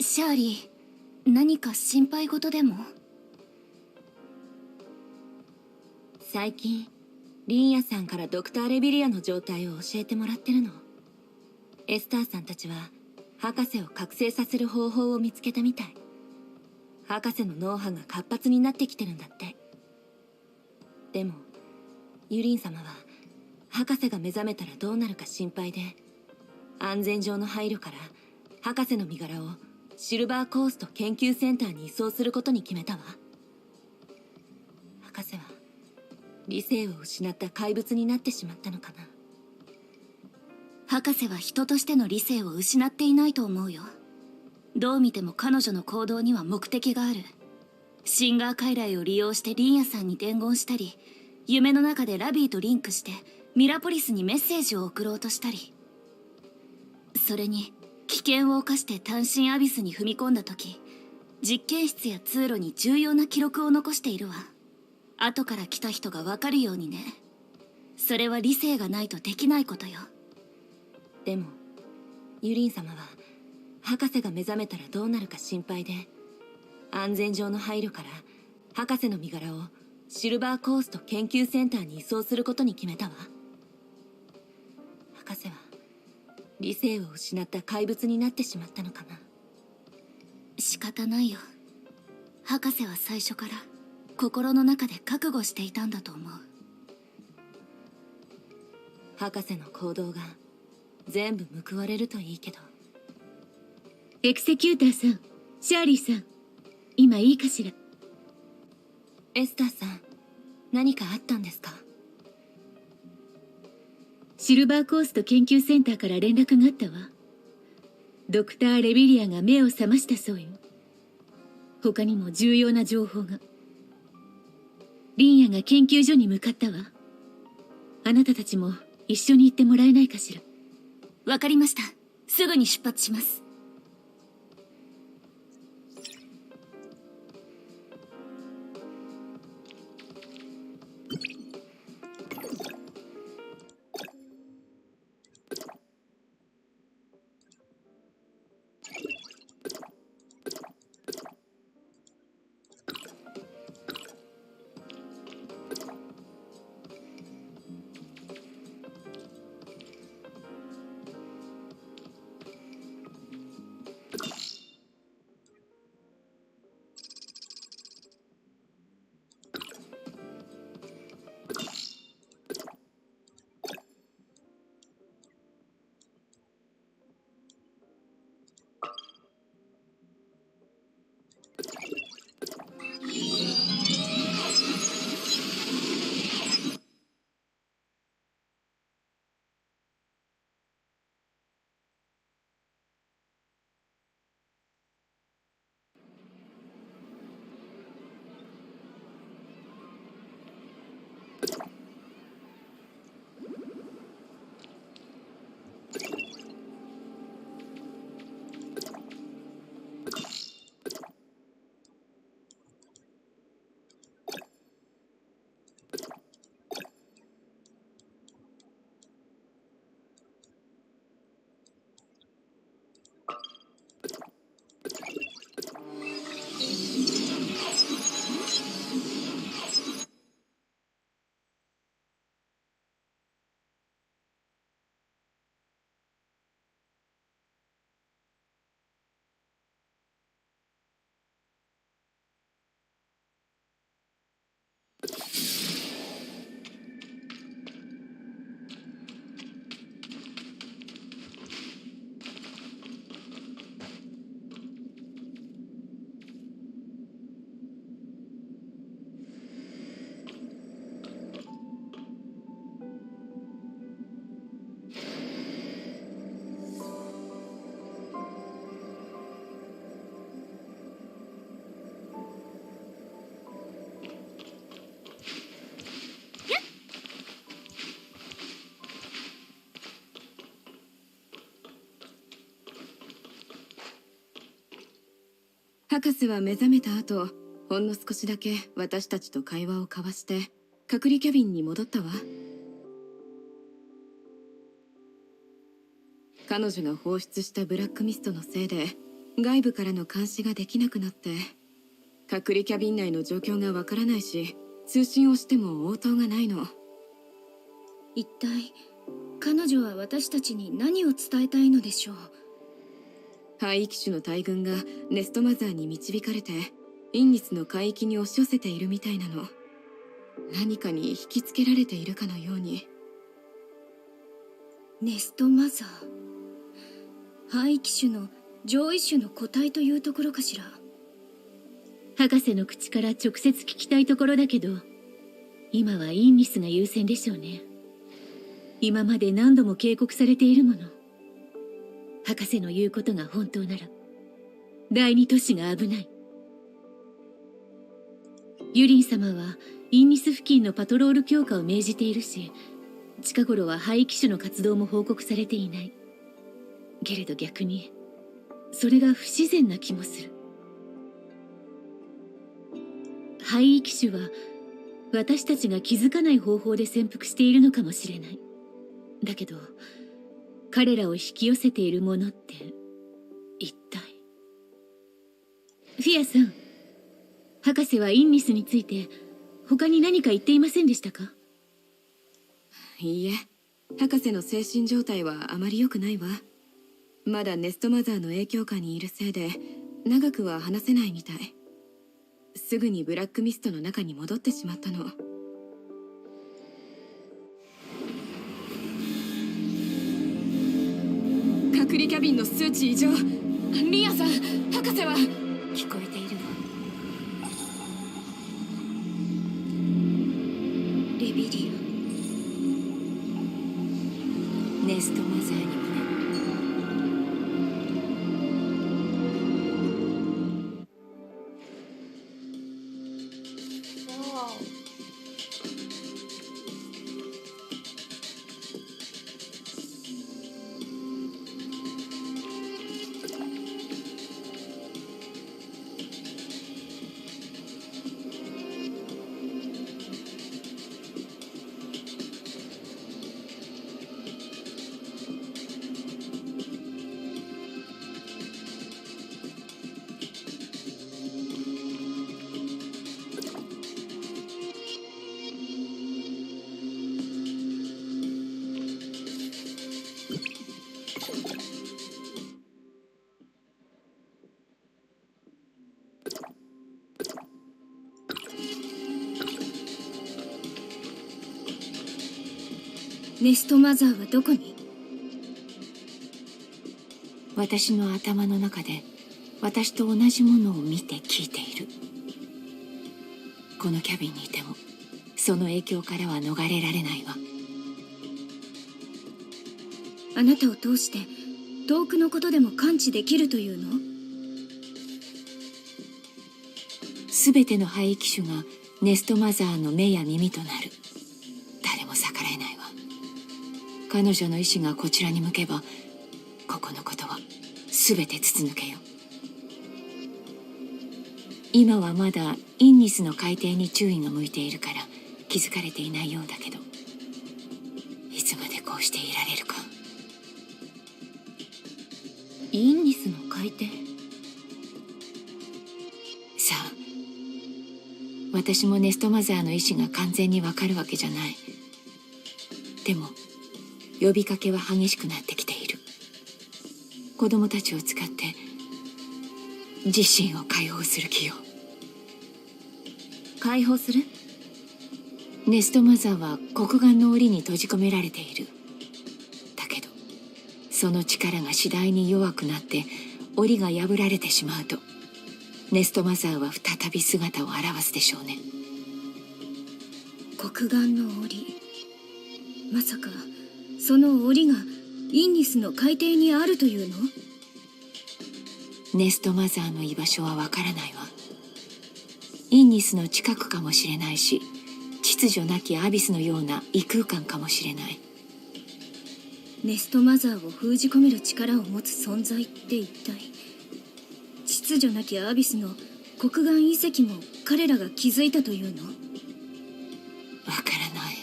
シャーリー、何か心配事でも？最近リンヤさんからドクター・レビリアの状態を教えてもらってるの。エスターさんたちは博士を覚醒させる方法を見つけたみたい。博士の脳波が活発になってきてるんだって。でもユリン様は博士が目覚めたらどうなるか心配で、安全上の配慮から博士の身柄をシルバーコースト研究センターに移送することに決めたわ。博士は理性を失った怪物になってしまったのかな。博士は人としての理性を失っていないと思うよ。どう見ても彼女の行動には目的がある。シンガー傀儡を利用してリンヤさんに伝言したり、夢の中でラビーとリンクしてミラポリスにメッセージを送ろうとしたり。それに危険を冒して単身アビスに踏み込んだ時、実験室や通路に重要な記録を残しているわ。後から来た人が分かるようにね。それは理性がないとできないことよ。でもユリン様は博士が目覚めたらどうなるか心配で、安全上の配慮から博士の身柄をシルバーコースト研究センターに移送することに決めたわ。博士は理性を失った怪物になってしまったのかな。仕方ないよ。博士は最初から心の中で覚悟していたんだと思う。博士の行動が全部報われるといいけど。エクセキューターさん、シャーリーさん、今いいかしら？エスターさん、何かあったんですか？シルバーコースト研究センターから連絡があったわ。ドクター・レビリアが目を覚ましたそうよ。他にも重要な情報が。リンヤが研究所に向かったわ。あなたたちも一緒に行ってもらえないかしら？わかりました。すぐに出発します。博士は目覚めた後、ほんの少しだけ私たちと会話を交わして隔離キャビンに戻ったわ。彼女が放出したブラックミストのせいで外部からの監視ができなくなって、隔離キャビン内の状況がわからないし、通信をしても応答がないの。一体彼女は私たちに何を伝えたいのでしょう。廃棄種の大群がネストマザーに導かれてインニスの海域に押し寄せているみたいなの。何かに引きつけられているかのように。ネストマザー、廃棄種の上位種の個体というところかしら。博士の口から直接聞きたいところだけど、今はインニスが優先でしょうね。今まで何度も警告されているもの。博士の言うことが本当なら第二都市が危ない。ユリン様はインニス付近のパトロール強化を命じているし、近頃は廃棄種の活動も報告されていない。けれど逆にそれが不自然な気もする。廃棄種は私たちが気づかない方法で潜伏しているのかもしれない。だけど彼らを引き寄せているものって一体。フィアさん、博士はインニスについて他に何か言っていませんでしたか？いいえ、博士の精神状態はあまり良くないわ。まだネストマザーの影響下にいるせいで長くは話せないみたい。すぐにブラックミストの中に戻ってしまったの。隔離キャビンの数値異常。リアさん、博士は聞こえているの。レビリア、ネストマザーにもね。ネストマザーはどこに？私の頭の中で私と同じものを見て聞いている。このキャビンにいてもその影響からは逃れられないわ。あなたを通して遠くのことでも感知できるというの？すべての廃棄種がネストマザーの目や耳となる。誰も逆らえないわ。彼女の意志がこちらに向けば、ここのことはすべて筒抜けよ。今はまだインニスの海底に注意が向いているから気づかれていないようだけど、いつまでこうしていられるか。インニスの海底？さあ、私もネストマザーの意志が完全にわかるわけじゃない。でも呼びかけは激しくなってきている。子供たちを使って自身を解放する気よ。解放する？ネストマザーは黒岩の檻に閉じ込められている。だけどその力が次第に弱くなって檻が破られてしまうと、ネストマザーは再び姿を現すでしょうね。黒岩の檻。まさかその檻がインニスの海底にあるというの？ネストマザーの居場所はわからないわ。インニスの近くかもしれないし、秩序なきアビスのような異空間かもしれない。ネストマザーを封じ込める力を持つ存在って一体秩秩序なきアビスの黒岩遺跡も彼らが築いたというの？わからない。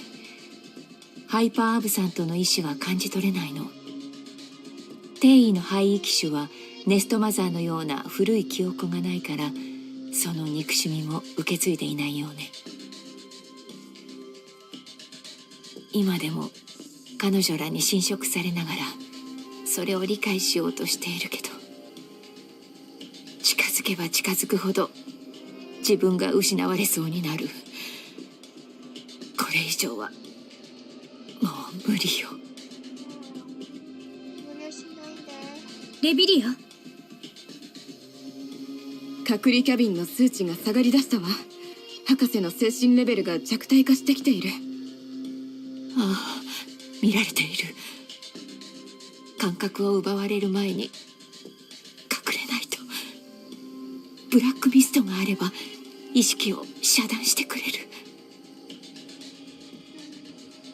ハイパーアブさんとの意志は感じ取れないの。帝位の廃位機種はネストマザーのような古い記憶がないから、その憎しみも受け継いでいないようね。今でも彼女らに侵食されながらそれを理解しようとしているけど、近づけば近づくほど自分が失われそうになる。これ以上はもう無理よ。レビリア？隔離キャビンの数値が下がりだしたわ。博士の精神レベルが弱体化してきている。ああ、見られている。感覚を奪われる前に隠れないと。ブラックミストがあれば意識を遮断してくれる。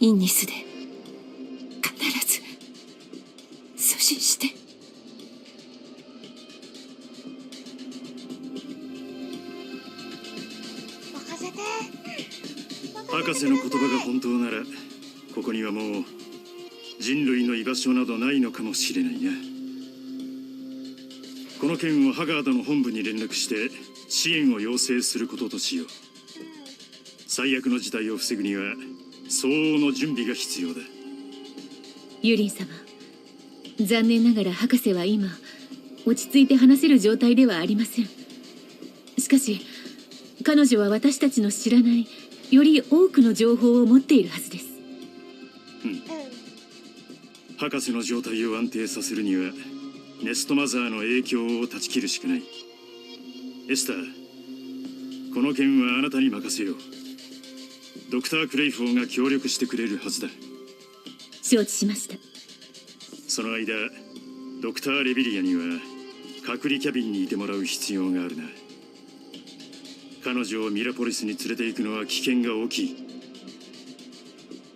インニスで必ず阻止して。博士の言葉が本当なら、ここにはもう人類の居場所などないのかもしれないな。この件をハガードの本部に連絡して支援を要請することとしよう。最悪の事態を防ぐには相応の準備が必要だ。ユリン様、残念ながら博士は今落ち着いて話せる状態ではありません。しかし彼女は私たちの知らないより多くの情報を持っているはずです。博士の状態を安定させるにはネストマザーの影響を断ち切るしかない。エスター、この件はあなたに任せよう。ドクター・クレイフォーが協力してくれるはずだ。承知しました。その間ドクター・レビリアには隔離キャビンにいてもらう必要があるな。彼女をミラポリスに連れて行くのは危険が大きい。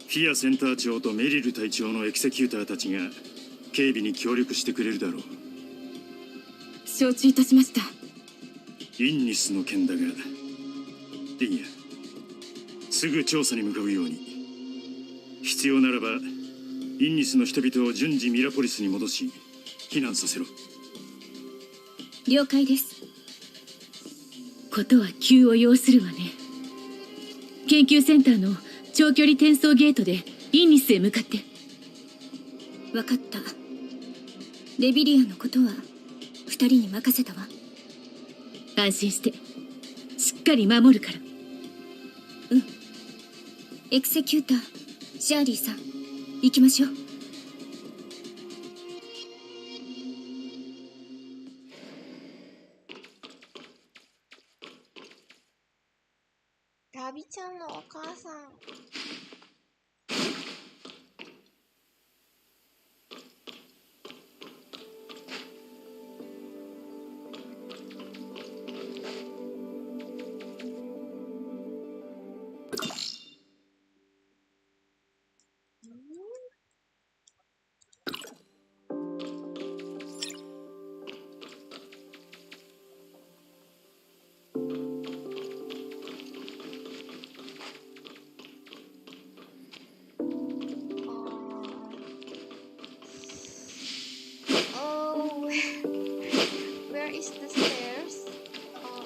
フィアセンター長とメリル隊長のエクセキューターたちが警備に協力してくれるだろう。承知いたしました。インニスの件だが、リンヤ、すぐ調査に向かうように。必要ならばインニスの人々を順次ミラポリスに戻し避難させろ。了解です。ことは急を要するわね。研究センターの長距離転送ゲートでインニスへ向かって。分かった。レビリアのことは2人に任せたわ。安心してしっかり守るから。エクセキューターシャーリーさん、行きましょう。ラビちゃんのお母さん。Oh, where is the stairs? Oh,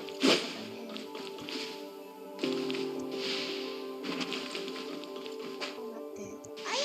待って。あや。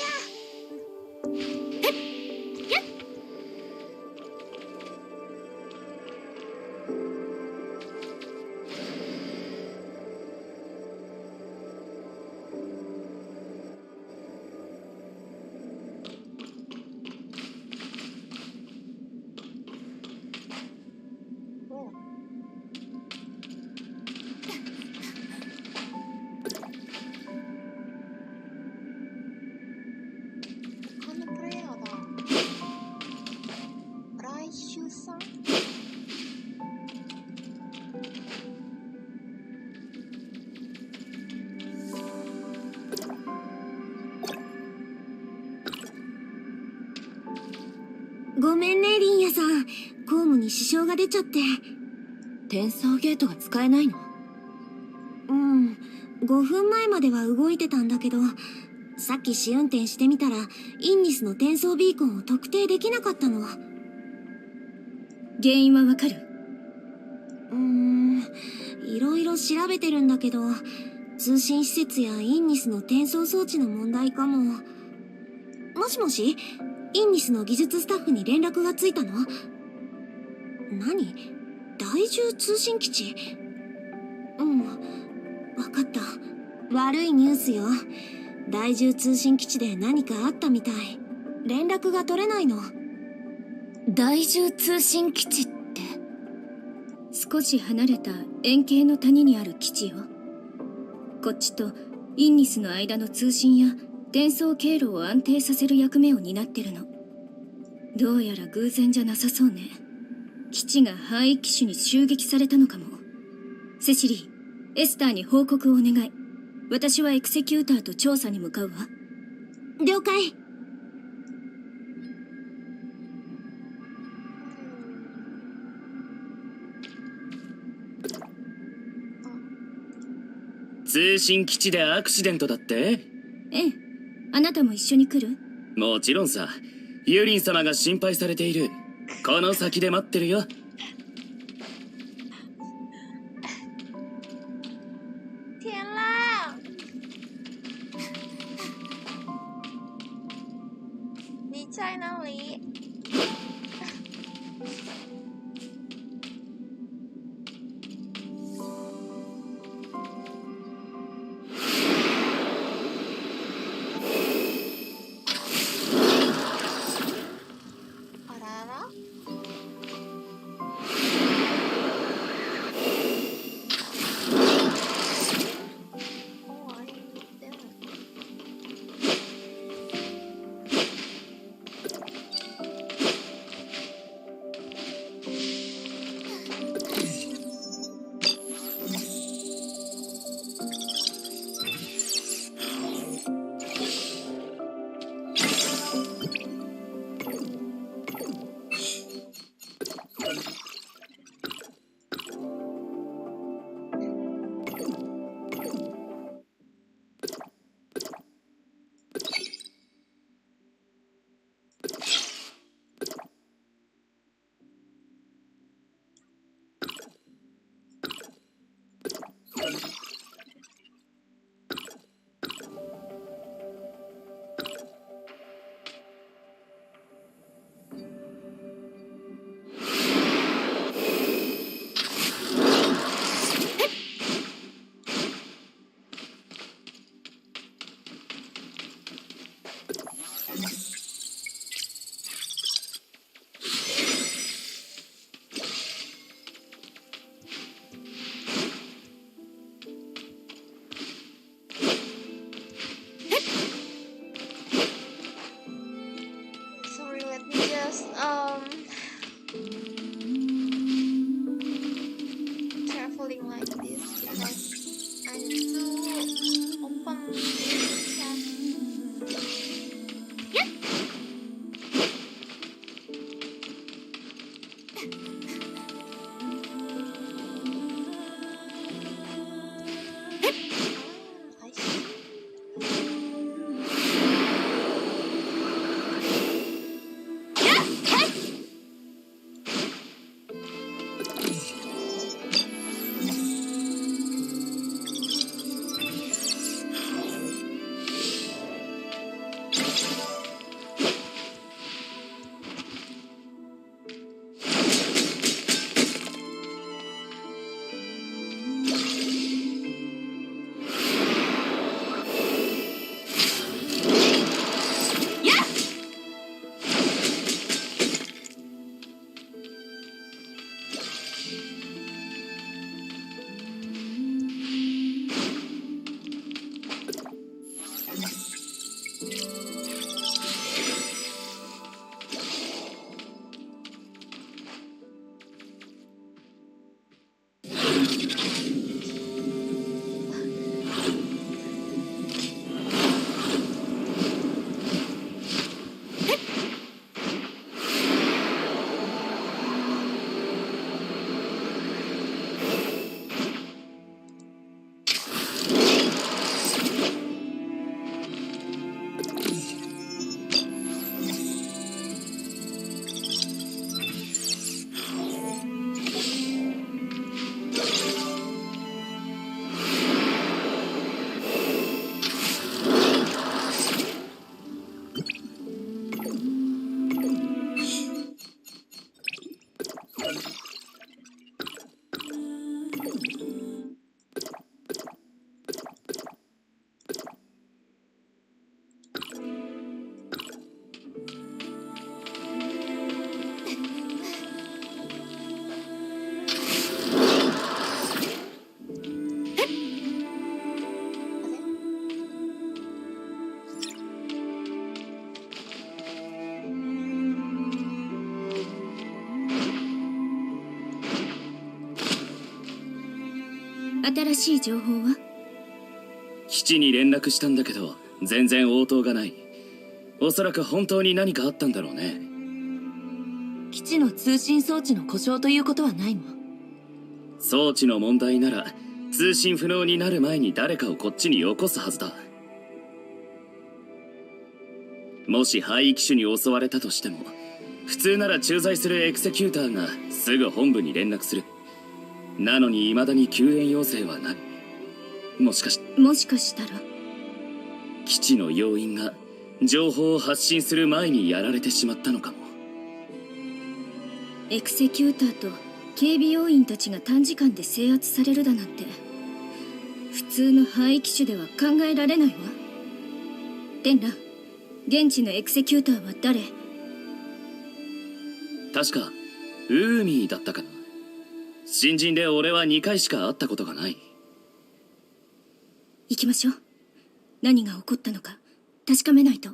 他のプレイヤーだ。来週さん。ごめんね、リンヤさん。公務に支障が出ちゃって。転送ゲートが使えないの？5分前までは動いてたんだけど、さっき試運転してみたらインニスの転送ビーコンを特定できなかったの。原因はわかる？いろいろ調べてるんだけど、通信施設やインニスの転送装置の問題かも。もしもし、インニスの技術スタッフに連絡がついたの？何？第10通信基地？わかった。悪いニュースよ。第10通信基地で何かあったみたい。連絡が取れないの。第10通信基地って？少し離れた円形の谷にある基地よ。こっちとインニスの間の通信や転送経路を安定させる役目を担ってるの。どうやら偶然じゃなさそうね。基地が範囲機種に襲撃されたのかも。セシリー、エスターに報告をお願い。私はエクセキューターと調査に向かうわ。了解。通信基地でアクシデントだって？ええ。あなたも一緒に来る？もちろんさ。ユリン様が心配されている。この先で待ってるよ。天啦！你在哪里？あらら？Oh, are you there? Sorry, let me just traveling like this because I need to open chat. I see. 新しい情報は？基地に連絡したんだけど全然応答がない。おそらく本当に何かあったんだろうね。基地の通信装置の故障ということはないの？装置の問題なら通信不能になる前に誰かをこっちによこすはずだ。もし廃機種に襲われたとしても普通なら駐在するエクセキューターがすぐ本部に連絡する。なのに未だに救援要請はない。もしかしたら基地の要員が情報を発信する前にやられてしまったのかも。エクセキューターと警備要員たちが短時間で制圧されるだなんて普通の廃機種では考えられないわ。テンラ、現地のエクセキューターは誰？確かウーミーだったかな。新人で俺は2回しか会ったことがない。行きましょう。何が起こったのか確かめないと。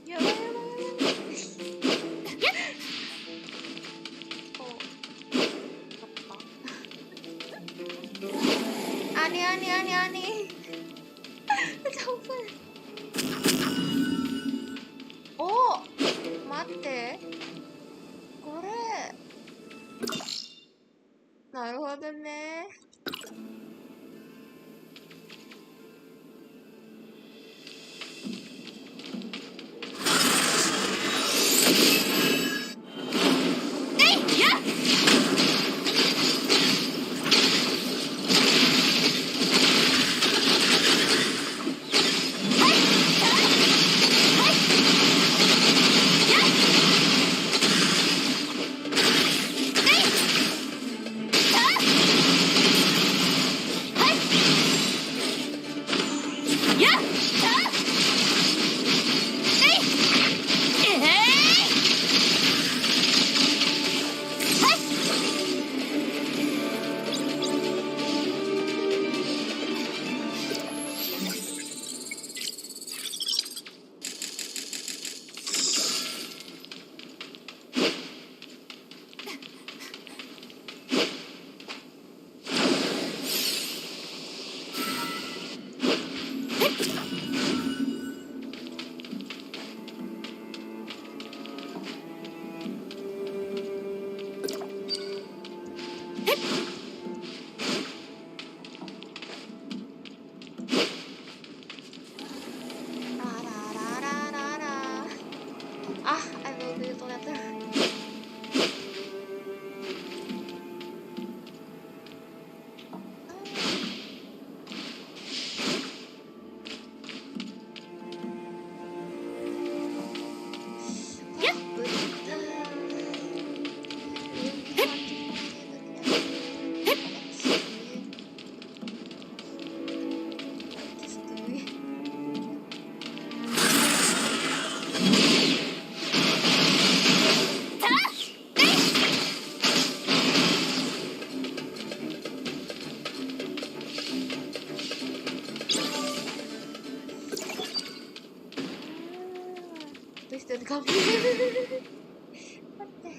やばいやばいやばい。アニお、待って、これなるほどね。待って。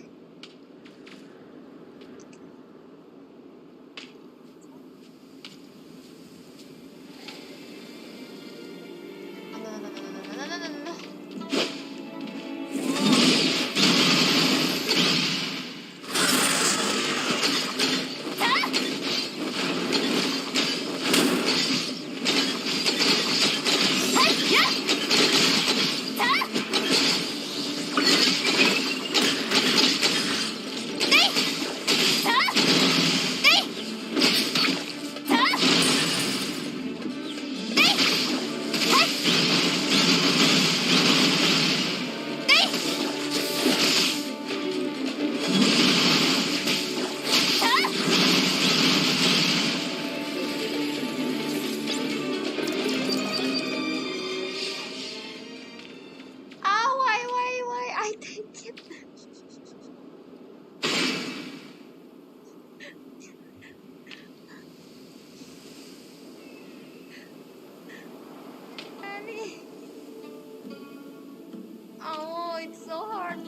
music so hard.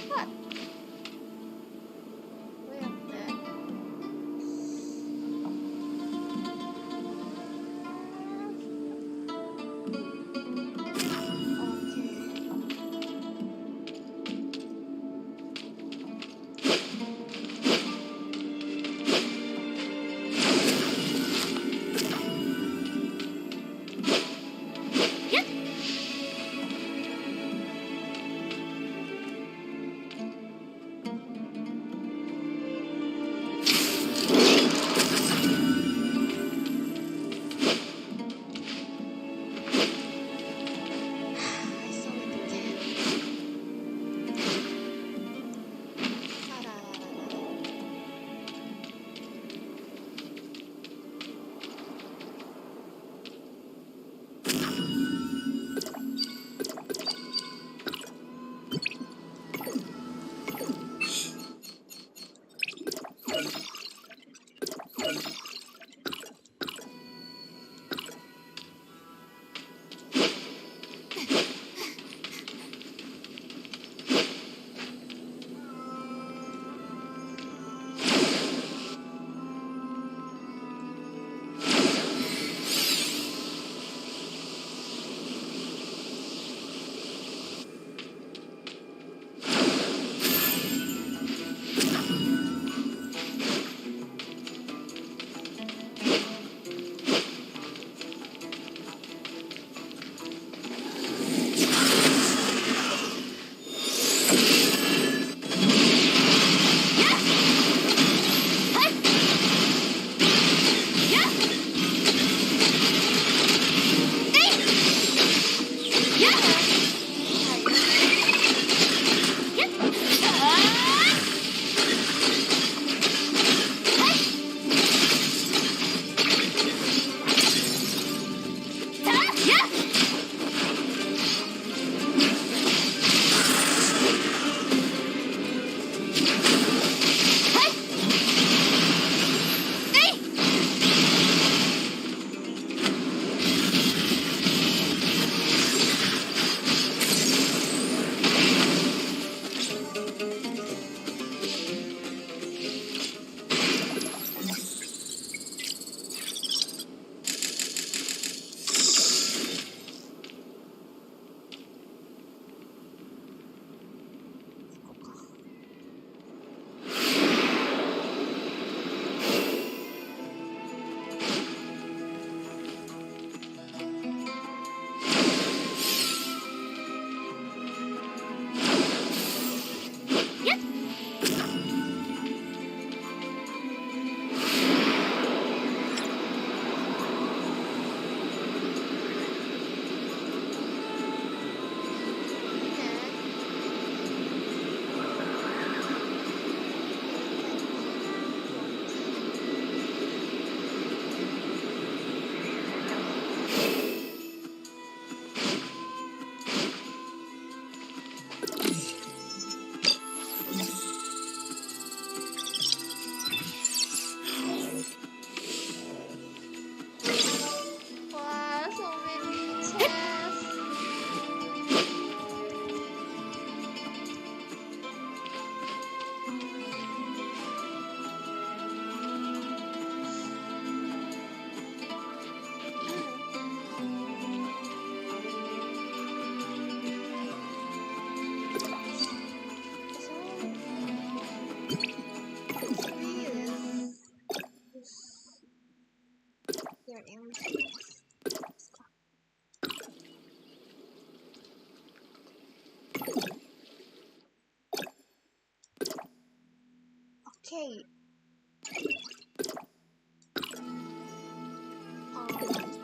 What? どうやってOkay. Oh my god.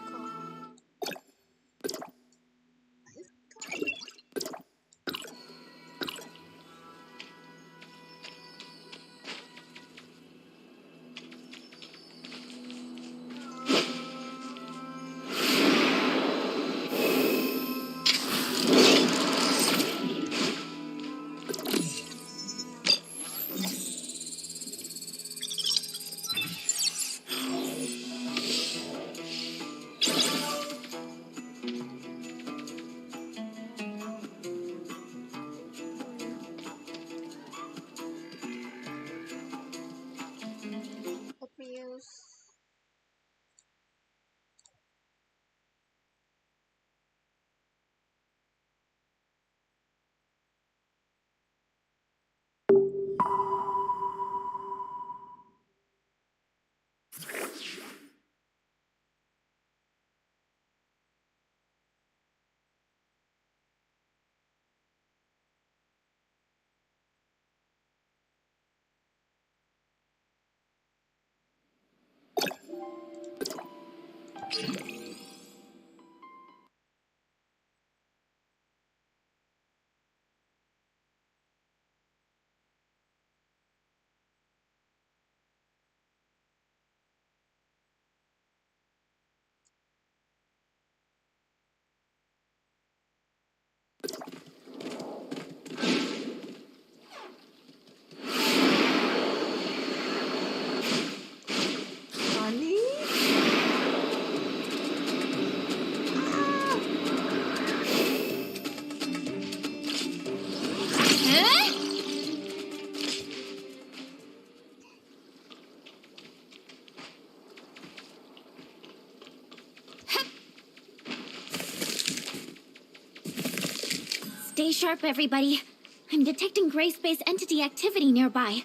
Stay sharp, everybody. I'm detecting gray space entity activity nearby.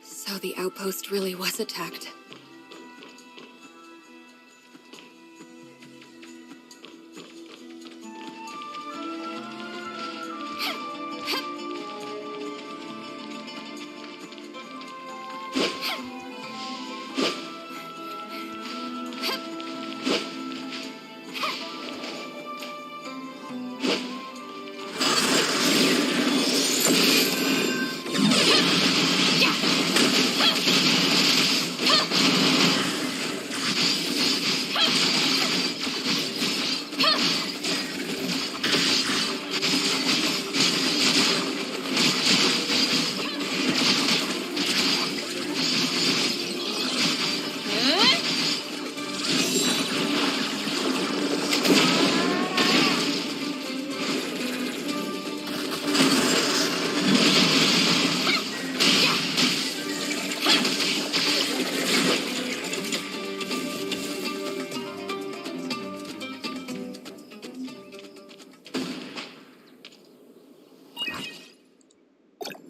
So the outpost really was attacked.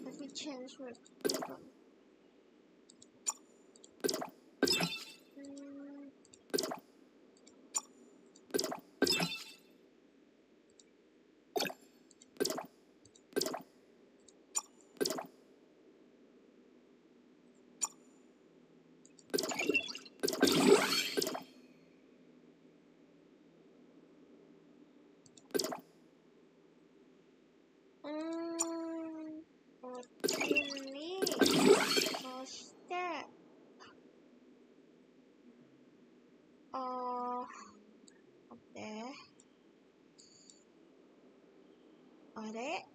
Let me change myこっちに、そして、待って。あれ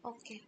OK。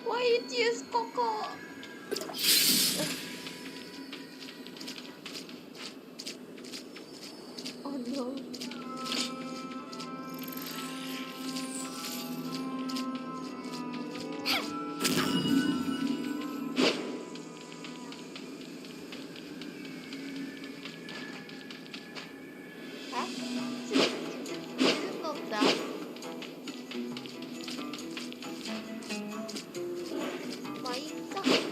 Why did you use Coco? Oh no. Huh? Didn't know that. Why is that?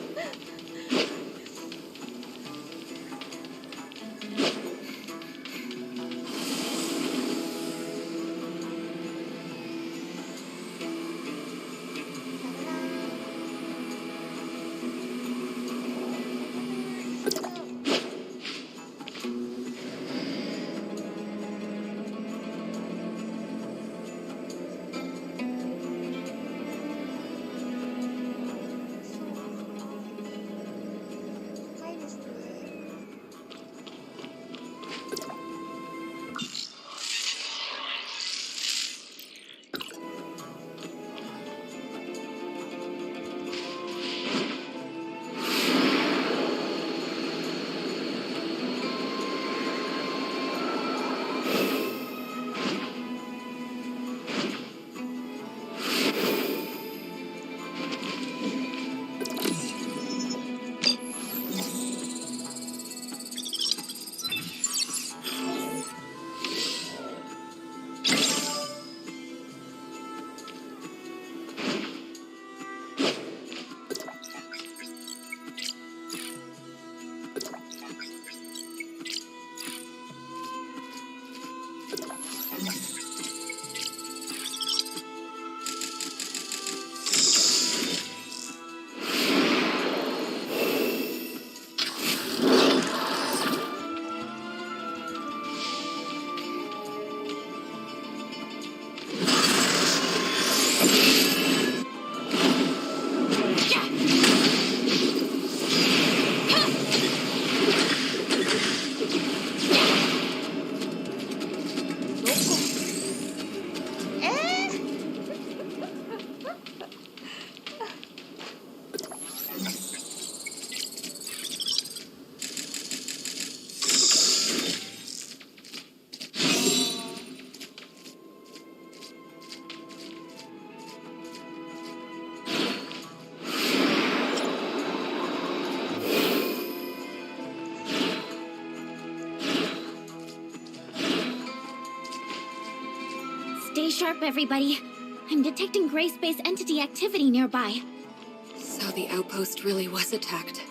Stay sharp, everybody. I'm detecting gray space entity activity nearby. So the outpost really was attacked.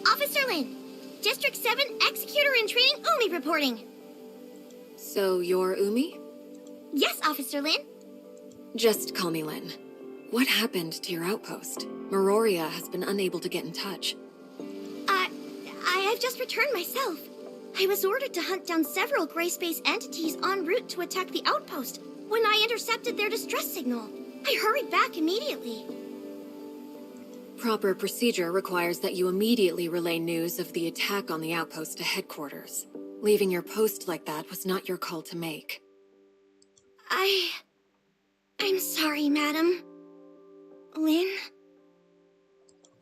Officer Lin, District 7 Executor in Training Umi reporting. So you're Umi? Yes, Officer Lin. Just call me Lin. What happened to your outpost? Meroria has been unable to get in touch. I've just returned myself. I was ordered to hunt down several gray space entities en route to attack the outpost when I intercepted their distress signal. I hurried back immediately. Proper procedure requires that you immediately relay news of the attack on the outpost to headquarters. Leaving your post like that was not your call to make. I'm sorry, madam. Lin?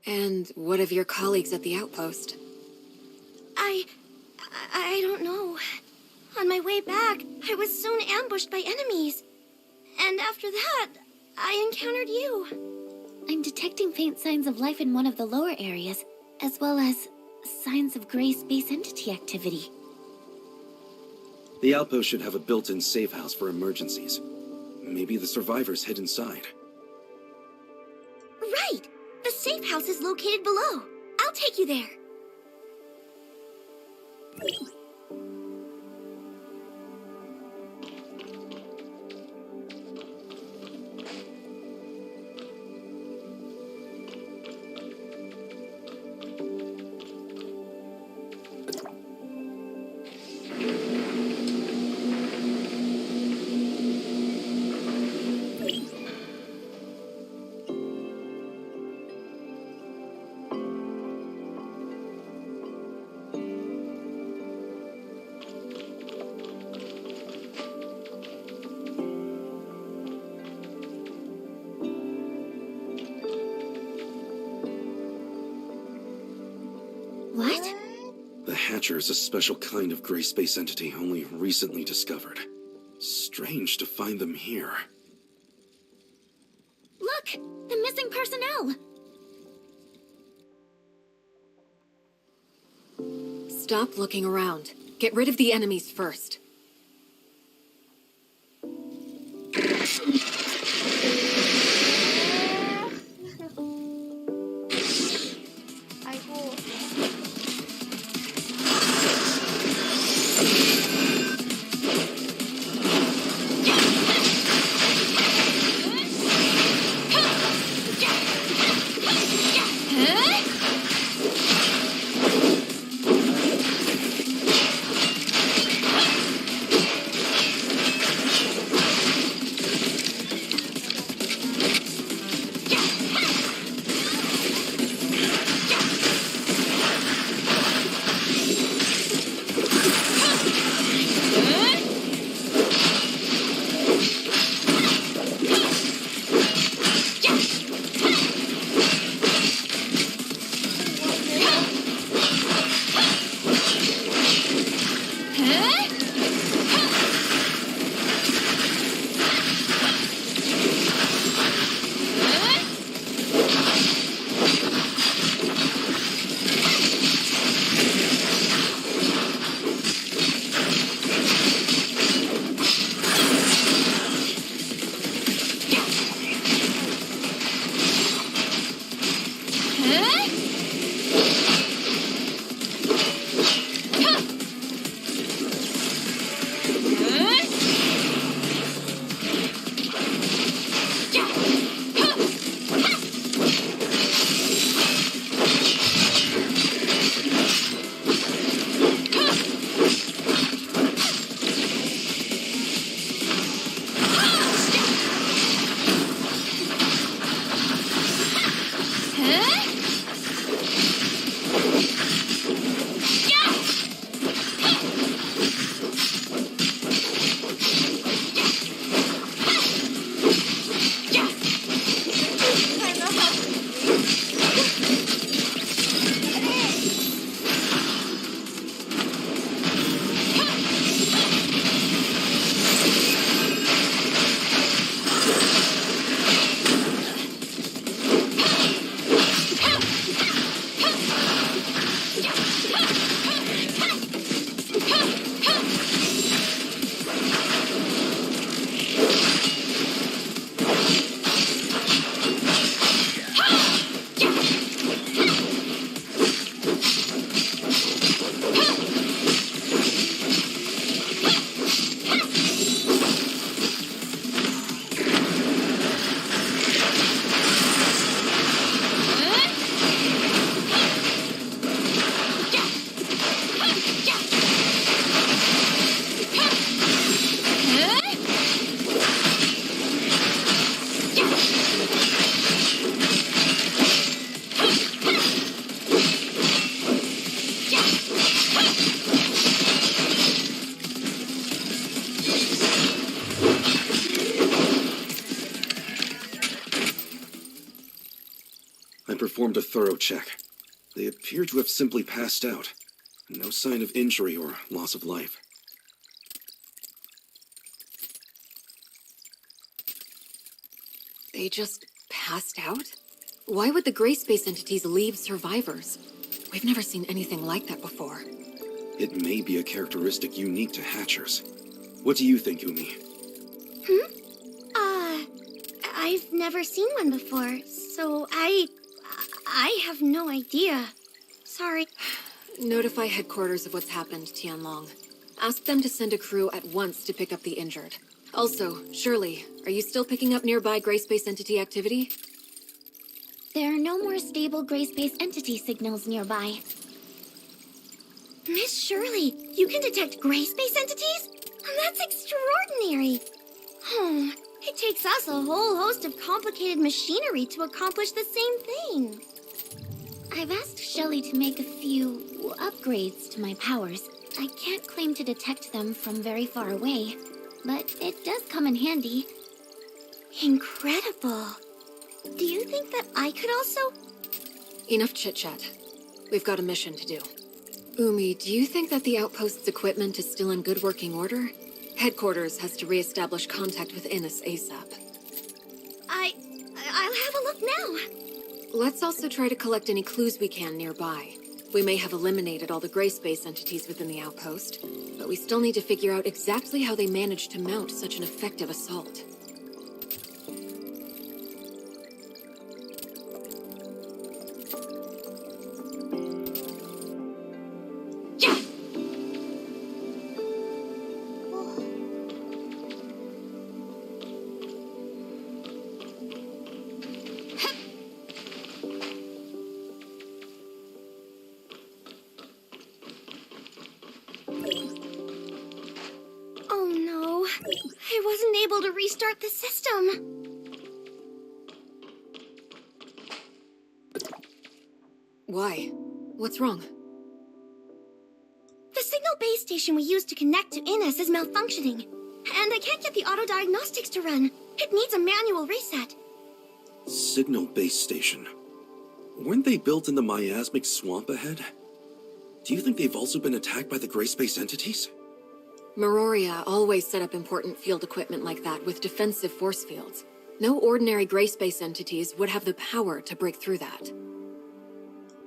And what of your colleagues at the outpost? I don't know. On my way back, I was soon ambushed by enemies. And after that, I encountered you. I'm detecting faint signs of life in one of the lower areas, as well as signs of gray space entity activity. The outpost should have a built-in safe house for emergencies. Maybe the survivors hid inside. Right! The safe house is located below. I'll take you there. Hatcher's a special kind of gray space entity only recently discovered. Strange to find them here. Look! The missing personnel! Stop looking around. Get rid of the enemies first. 아이고. I performed a thorough check. They appear to have simply passed out. No sign of injury or loss of life. They just passed out? Why would the gray space entities leave survivors? We've never seen anything like that before. It may be a characteristic unique to Hatchers. What do you think, Umi? I've never seen one before, so I have no idea. Sorry. Notify headquarters of what's happened, Tianlong. Ask them to send a crew at once to pick up the injured. Also, Shirley, are you still picking up nearby gray space entity activity? There are no more stable gray space entity signals nearby. Miss Shirley, you can detect gray space entities? That's extraordinary. It takes us a whole host of complicated machinery to accomplish the same thing. I've asked Shelley to make a few upgrades to my powers. I can't claim to detect them from very far away, but it does come in handy. Incredible. Do you think that I could also... Enough chit-chat. We've got a mission to do. Umi, do you think that the outpost's equipment is still in good working order? Headquarters has to re-establish contact with Innis ASAP. I'll have a look now. Let's also try to collect any clues we can nearby. We may have eliminated all the gray space entities within the outpost, but we still need to figure out exactly how they managed to mount such an effective assault. Oh no, I wasn't able to restart the system. Why? What's wrong? The signal base station we used to connect to Innis is malfunctioning, and I can't get the auto diagnostics to run. It needs a manual reset. Signal base station. Weren't they built in the miasmic swamp ahead? Do you think they've also been attacked by the gray space entities? Meroria always set up important field equipment like that with defensive force fields. No ordinary gray space entities would have the power to break through that.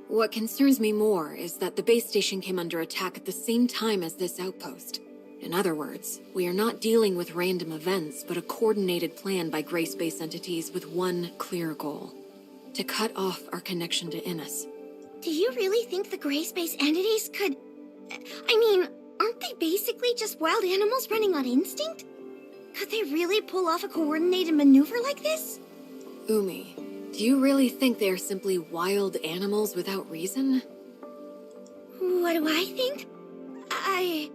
What concerns me more is that the base station came under attack at the same time as this outpost. In other words, we are not dealing with random events, but a coordinated plan by gray space entities with one clear goal: to cut off our connection to Innis. Do you really think the gray space entities could... I mean, aren't they basically just wild animals running on instinct? Could they really pull off a coordinated maneuver like this? Umi, do you really think they are simply wild animals without reason? What do I think? I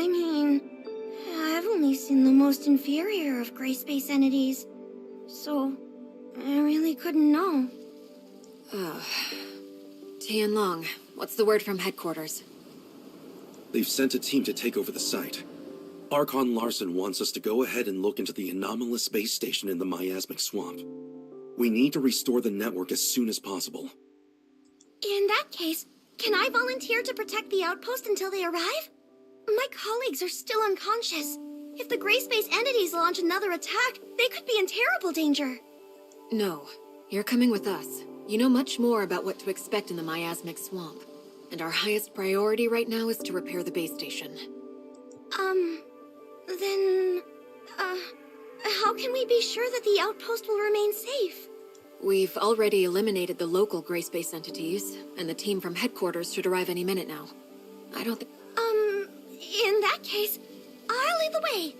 mean, I've only seen the most inferior of gray space entities, so I really couldn't know. Tianlong, what's the word from headquarters? They've sent a team to take over the site. Archon Larson wants us to go ahead and look into the anomalous space station in the miasmic swamp. We need to restore the network as soon as possible. In that case, can I volunteer to protect the outpost until they arrive? My colleagues are still unconscious. If the gray space entities launch another attack, they could be in terrible danger. No, you're coming with us. You know much more about what to expect in the miasmic swamp. And our highest priority right now is to repair the base station. Then... how can we be sure that the outpost will remain safe? We've already eliminated the local gray space entities, and the team from headquarters should arrive any minute now. I don't think... In that case, I'll lead the way.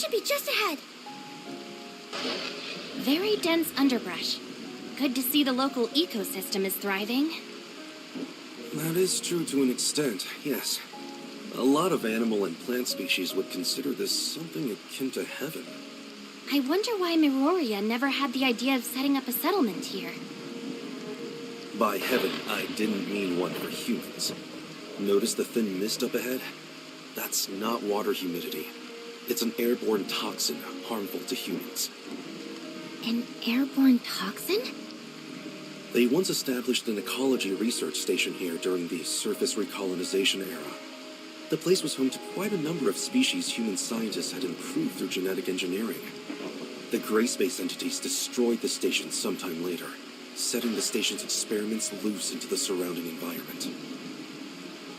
should be just ahead. Very dense underbrush. Good to see the local ecosystem is thriving. That is true to an extent, yes. A lot of animal and plant species would consider this something akin to heaven. I wonder why Miroria never had the idea of setting up a settlement here. By heaven, I didn't mean one for humans. Notice the thin mist up ahead? That's not water humidity. It's an airborne toxin harmful to humans. An airborne toxin? They once established an ecology research station here during the surface recolonization era. The place was home to quite a number of species human scientists had improved through genetic engineering. The gray space entities destroyed the station sometime later, setting the station's experiments loose into the surrounding environment.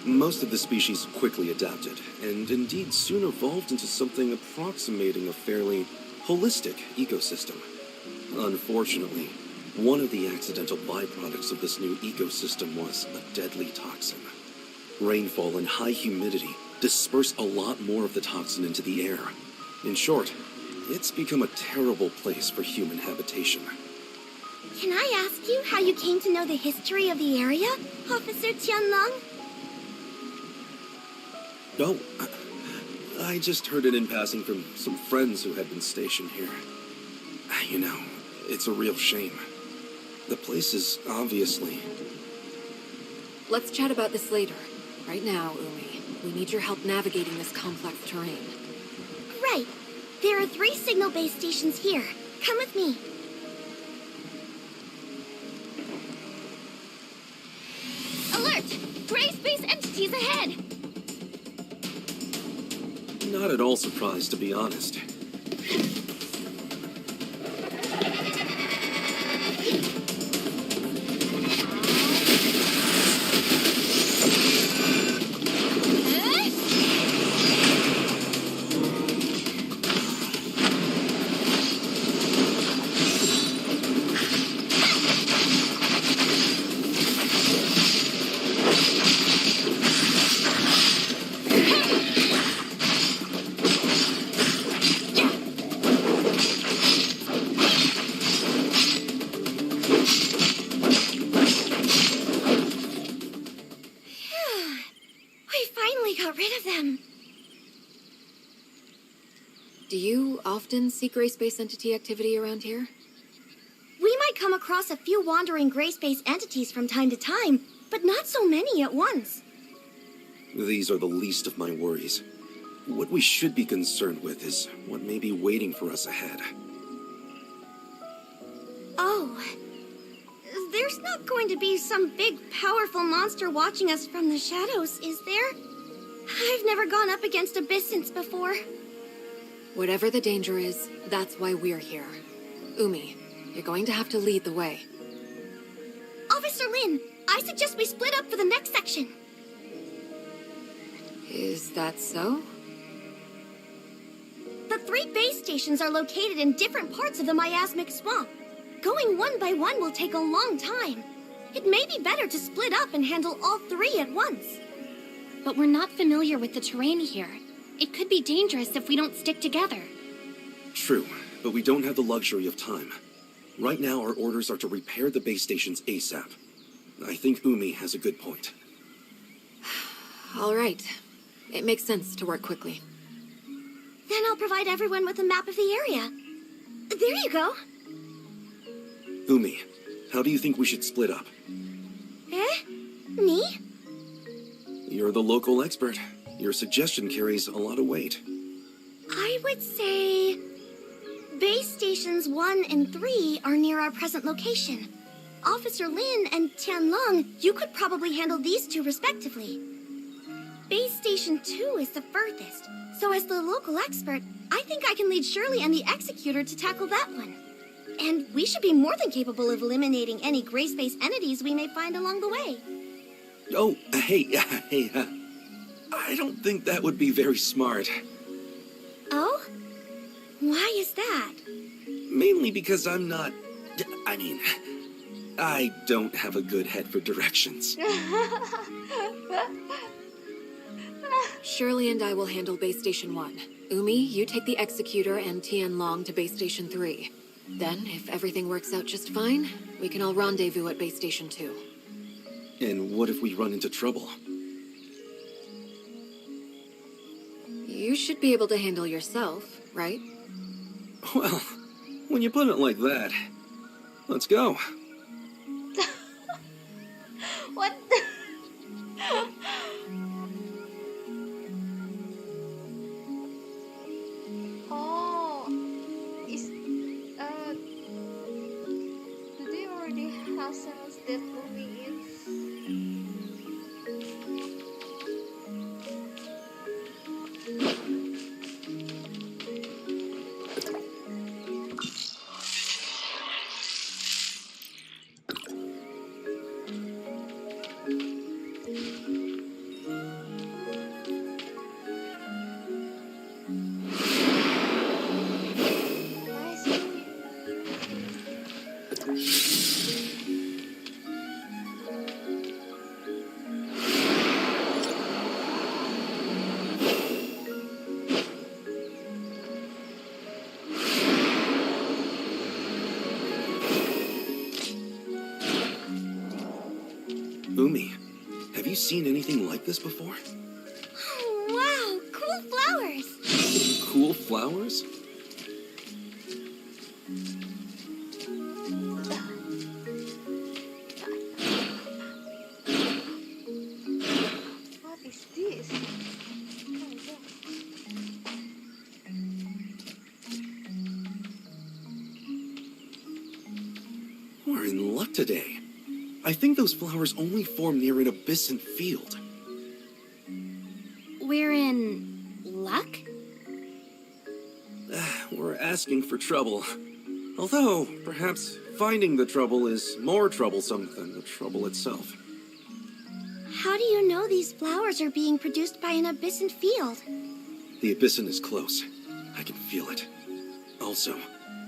Most of the species quickly adapted, and indeed soon evolved into something approximating a fairly holistic ecosystem. Unfortunately, one of the accidental byproducts of this new ecosystem was a deadly toxin. Rainfall and high humidity disperse a lot more of the toxin into the air. In short, it's become a terrible place for human habitation. Can I ask you how you came to know the history of the area, Officer Tianlong? Oh, I just heard it in passing from some friends who had been stationed here. You know, it's a real shame. The place is obviously... Let's chat about this later. Right now, Umi, we need your help navigating this complex terrain. Right. There are 3 signal base stations here. Come with me. Alert! Gray space entities ahead! Not at all surprised, to be honest. Do you often see gray space entity activity around here? We might come across a few wandering gray space entities from time to time, but not so many at once. These are the least of my worries. What we should be concerned with is what may be waiting for us ahead. Oh. There's not going to be some big, powerful monster watching us from the shadows, is there? I've never gone up against Abyssins before. Whatever the danger is, that's why we're here. Umi, you're going to have to lead the way. Officer Lin, I suggest we split up for the next section. Is that so? The 3 base stations are located in different parts of the miasmic swamp. Going one by one will take a long time. It may be better to split up and handle all 3 at once. But we're not familiar with the terrain here. It could be dangerous if we don't stick together. True, but we don't have the luxury of time. Right now, our orders are to repair the base stations ASAP. I think Umi has a good point. All right. It makes sense to work quickly. Then I'll provide everyone with a map of the area. There you go. Umi, how do you think we should split up? Eh? Me? You're the local expert. Your suggestion carries a lot of weight. I would say... Base stations 1 and 3 are near our present location. Officer Lin and Tianlong, you could probably handle these 2 respectively. Base station 2 is the furthest, so as the local expert, I think I can lead Shirley and the Executor to tackle that one. And we should be more than capable of eliminating any gray space entities we may find along the way. Oh, hey, I don't think that would be very smart. Oh? Why is that? Mainly because I don't have a good head for directions. Shirley and I will handle Base Station 1. Umi, you take the Executor and Tian Long to Base Station 3. Then, if everything works out just fine, we can all rendezvous at Base Station 2. And what if we run into trouble? You should be able to handle yourself, right? Well, when you put it like that, let's go. What the? Oh, is do they already have scenes that movie in? Nice. Umi, have you seen anything like this before? Wow, cool flowers! Cool flowers? What is this? Oh, yeah. We're in luck today. I think those flowers only form near an abyssant field. We're in luck? We're asking for trouble. Although, perhaps finding the trouble is more troublesome than the trouble itself. How do you know these flowers are being produced by an abyssant field? The abyssant is close. I can feel it. Also,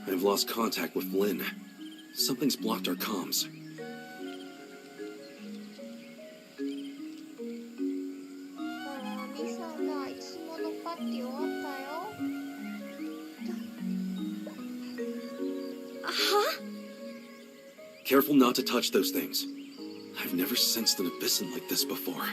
I've lost contact with Lynn. Something's blocked our comms. ほら、ミサがいつものパッティ終わったよ。Huh? Careful not to touch those things. I've never sensed an abyssant like this before.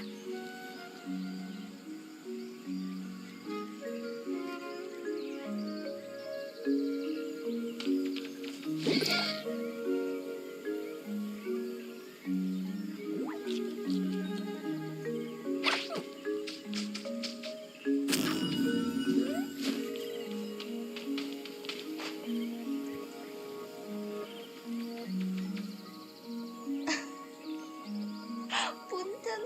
Punten.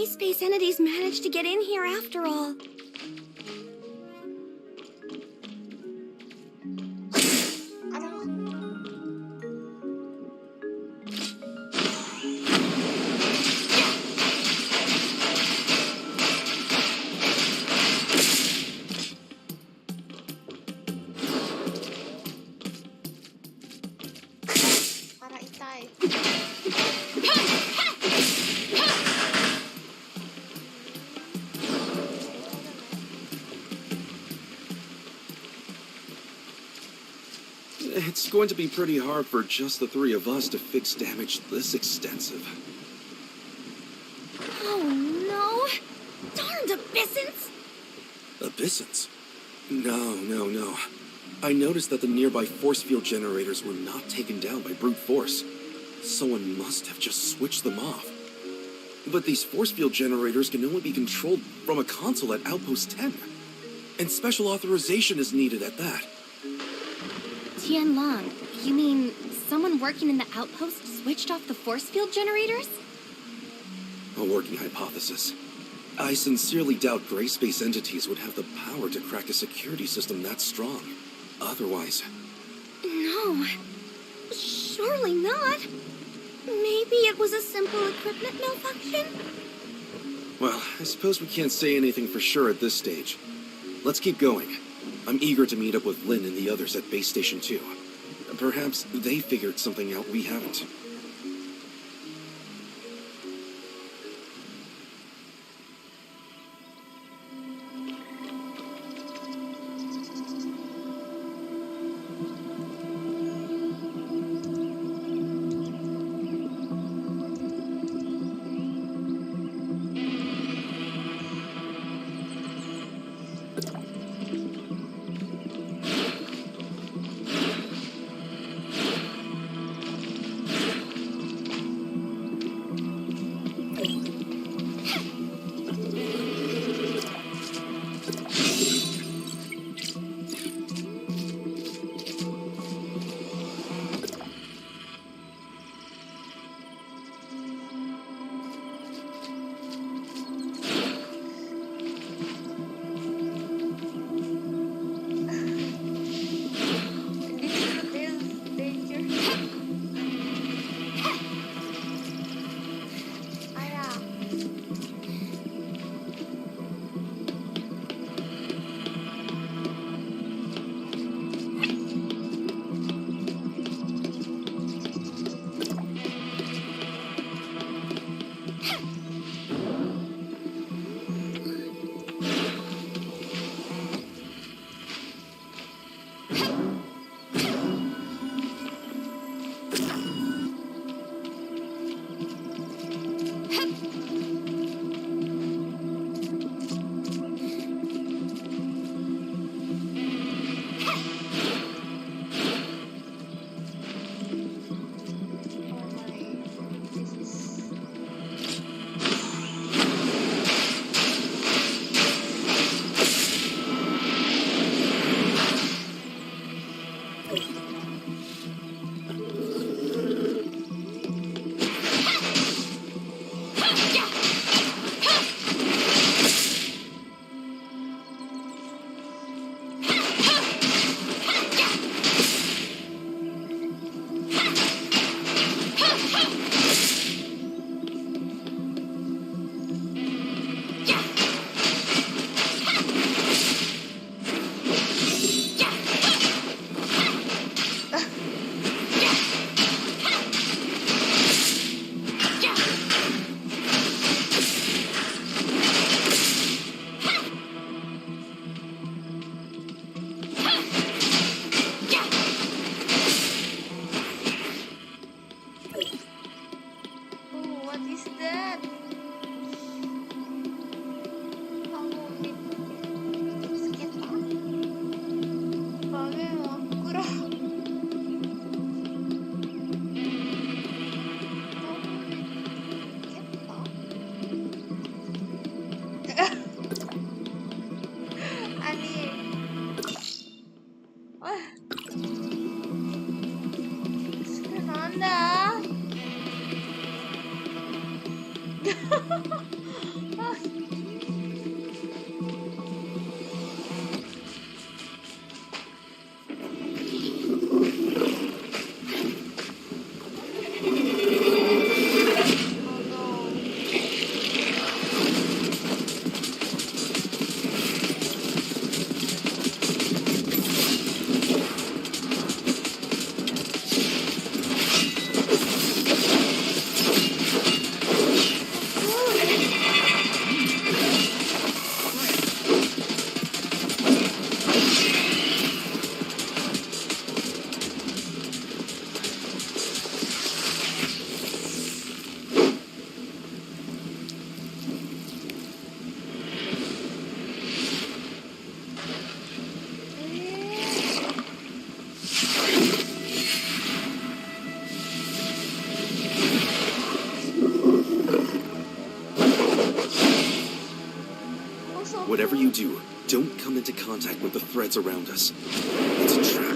gray space entities managed to get in here after all? It's going to be pretty hard for just the three of us to fix damage this extensive. Oh no! Darned abyssins! Abyssins? No. I noticed that the nearby force field generators were not taken down by brute force. Someone must have just switched them off. But these force field generators can only be controlled from a console at Outpost 10. And special authorization is needed at that. Tianlong, you mean someone working in the outpost switched off the force field generators? A working hypothesis. I sincerely doubt gray space entities would have the power to crack a security system that strong. Otherwise... No. Surely not. Maybe it was a simple equipment malfunction? Well, I suppose we can't say anything for sure at this stage. Let's keep going. I'm eager to meet up with Lynn and the others at Base Station 2. Perhaps they figured something out we haven't. Whatever you do, don't come into contact with the threads around us. It's a trap.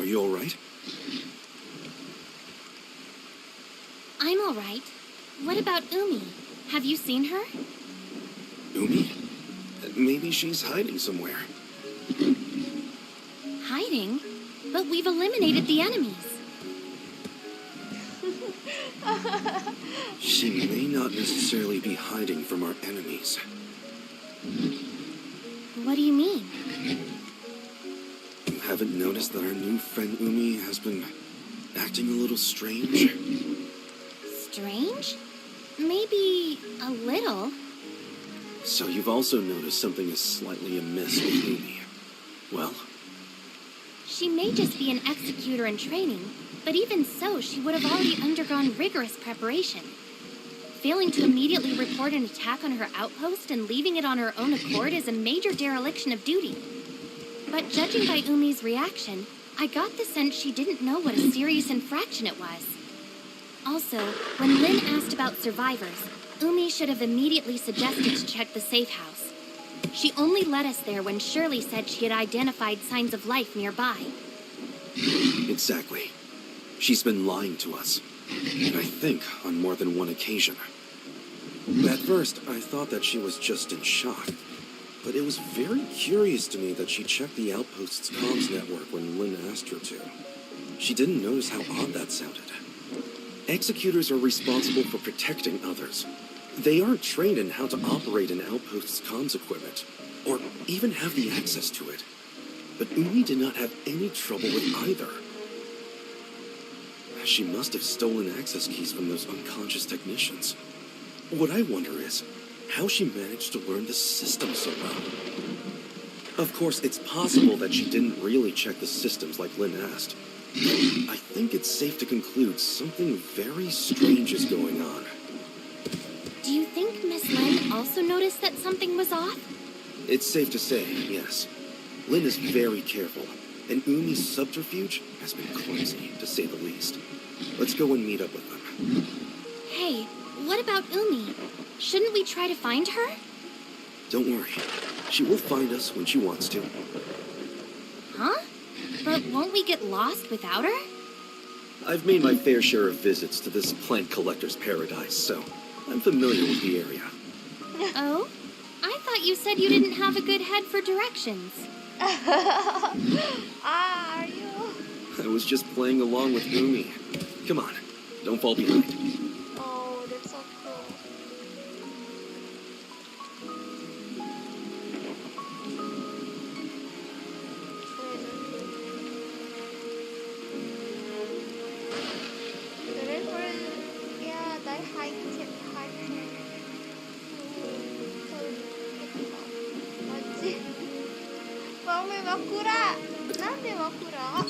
Are you alright? I'm all right. What about Umi? Have you seen her? Umi? Maybe she's hiding somewhere. Hiding? But we've eliminated the enemies. She may not necessarily be hiding from our enemies. What do you mean? haven't noticed that our new friend Umi has been acting a little strange? Strange? Maybe a little. So you've also noticed something is slightly amiss with Umi. Well? She may just be an executor in training, but even so, she would have already undergone rigorous preparation. Failing to immediately report an attack on her outpost and leaving it on her own accord is a major dereliction of duty. But judging by Umi's reaction, I got the sense she didn't know what a serious infraction it was. Also, when Lin asked about survivors, Umi should have immediately suggested to check the safe house. She only led us there when Shirley said she had identified signs of life nearby. Exactly. She's been lying to us. And I think on more than one occasion. At first, I thought that she was just in shock. But it was very curious to me that she checked the outpost's comms network when Lin asked her to. She didn't notice how odd that sounded. Executors are responsible for protecting others. They aren't trained in how to operate an outpost's comms equipment, or even have the access to it. But Umi did not have any trouble with either. She must have stolen access keys from those unconscious technicians. What I wonder is, how she managed to learn the system so well. Of course, it's possible that she didn't really check the systems like Lin asked. I think it's safe to conclude something very strange is going on. Do you think Miss Lin also noticed that something was off? It's safe to say, yes. Lin is very careful, and Umi's subterfuge has been clumsy, to say the least. Let's go and meet up with them. Hey, what about Umi? Shouldn't we try to find her? Don't worry. She will find us when she wants to. Huh? But won't we get lost without her? I've made my fair share of visits to this plant collector's paradise, so I'm familiar with the area. Oh? I thought you said you didn't have a good head for directions. Are you? I was just playing along with Umi. Come on, don't fall behind. Oh, that's so cool. Yeah, that high-tech. 뭐지? 마음의 마쿠라! なんでマクラ?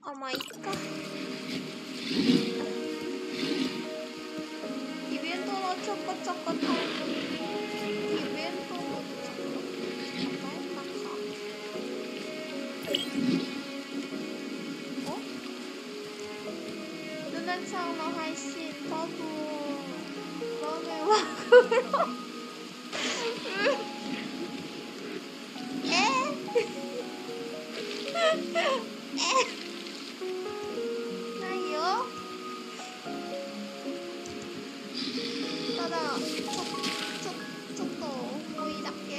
아마 있까? 이벤트로 초코초코 타고 이벤트로 어? 눈한 창로 配信 더도 ないよ。ただちょっと重いだけ。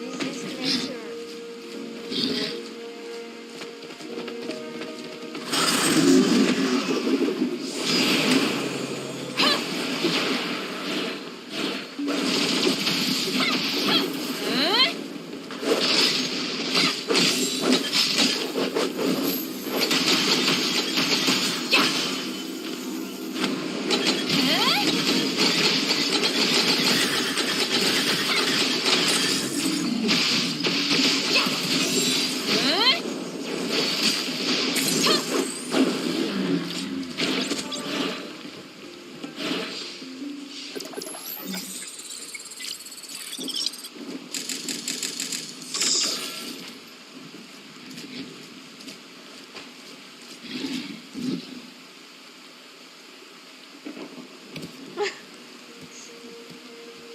This is nature.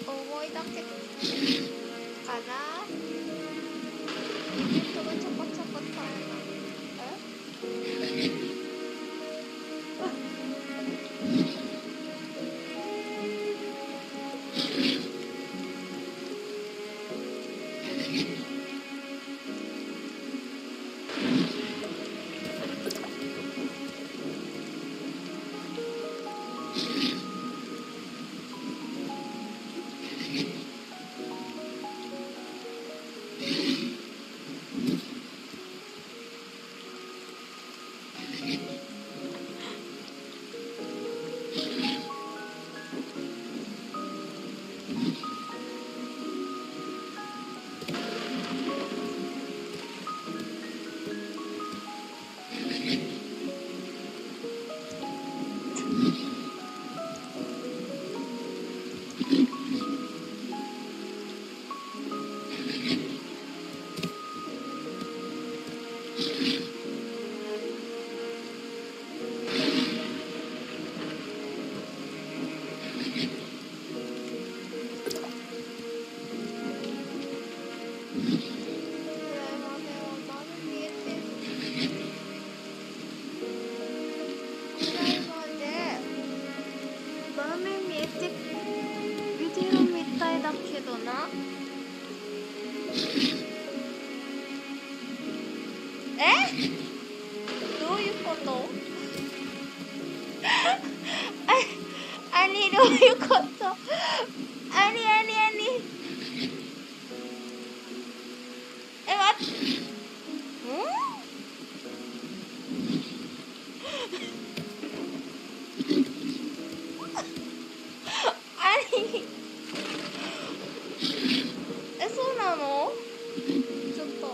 重いだけかな。イベントがちょこちょこ大変な。どういうこと？どういうこと？待って。そうなの？ちょっと。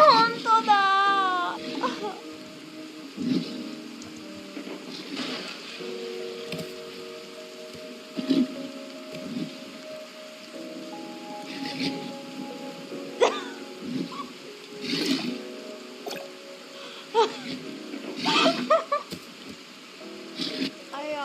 本当だ。あや。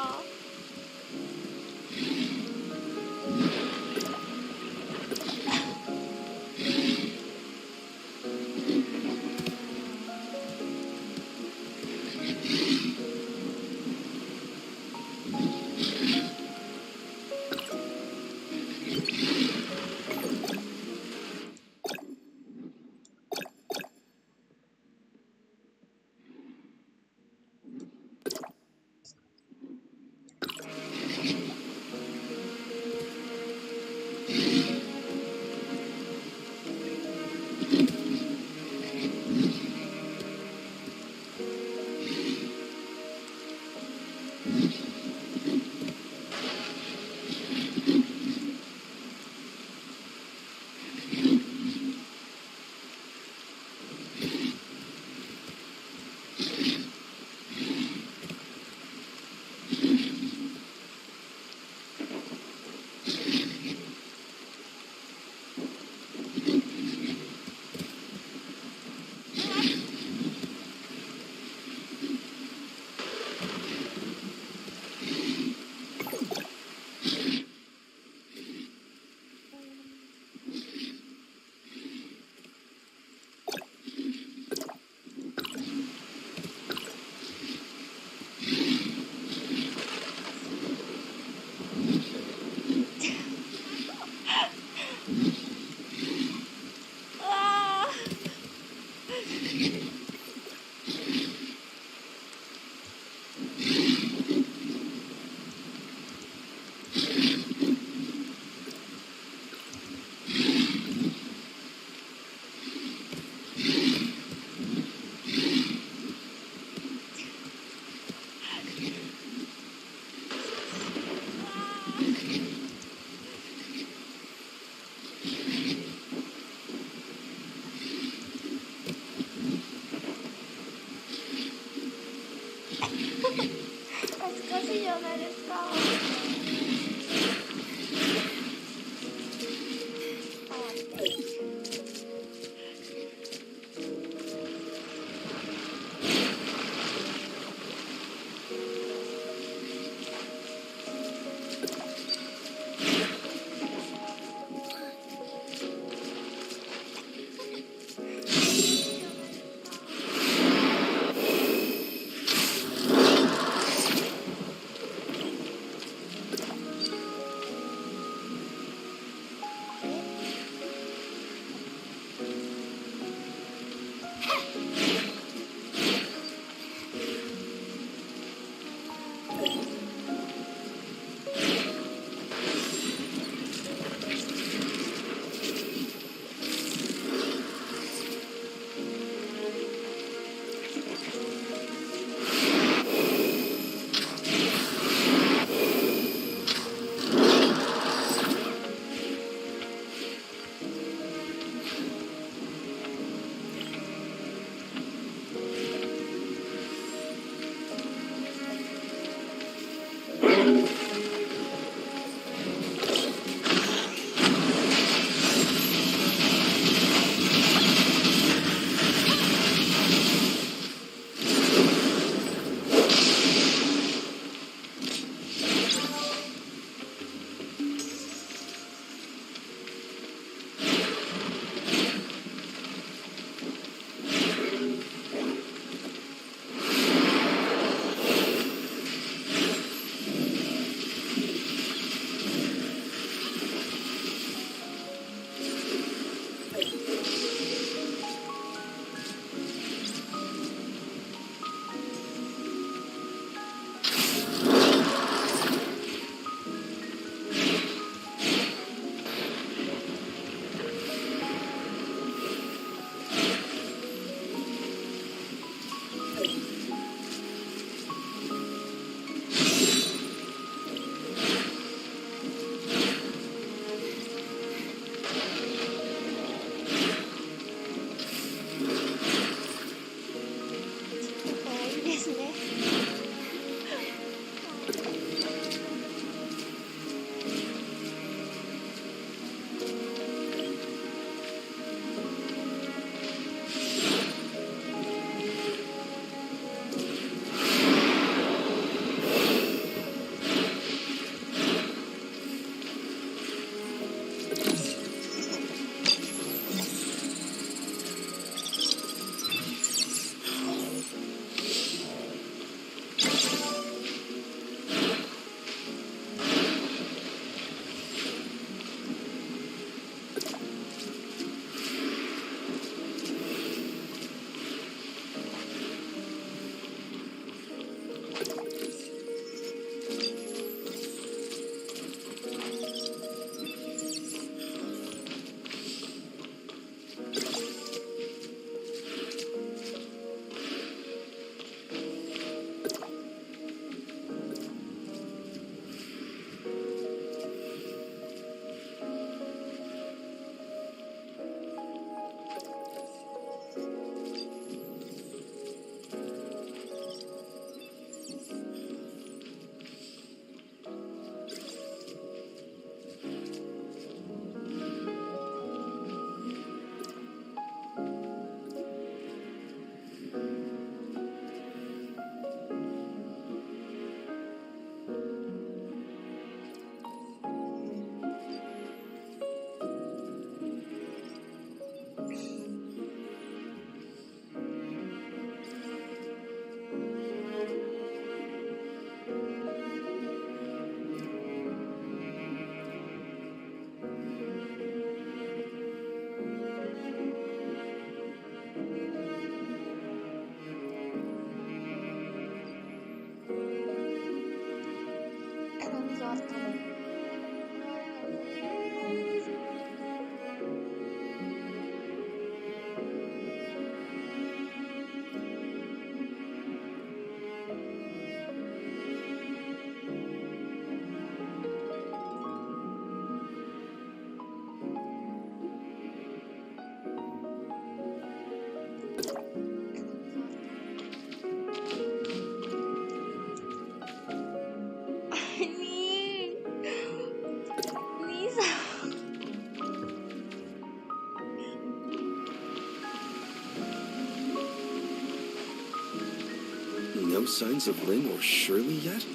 no signs of Lynn or Shirley yet?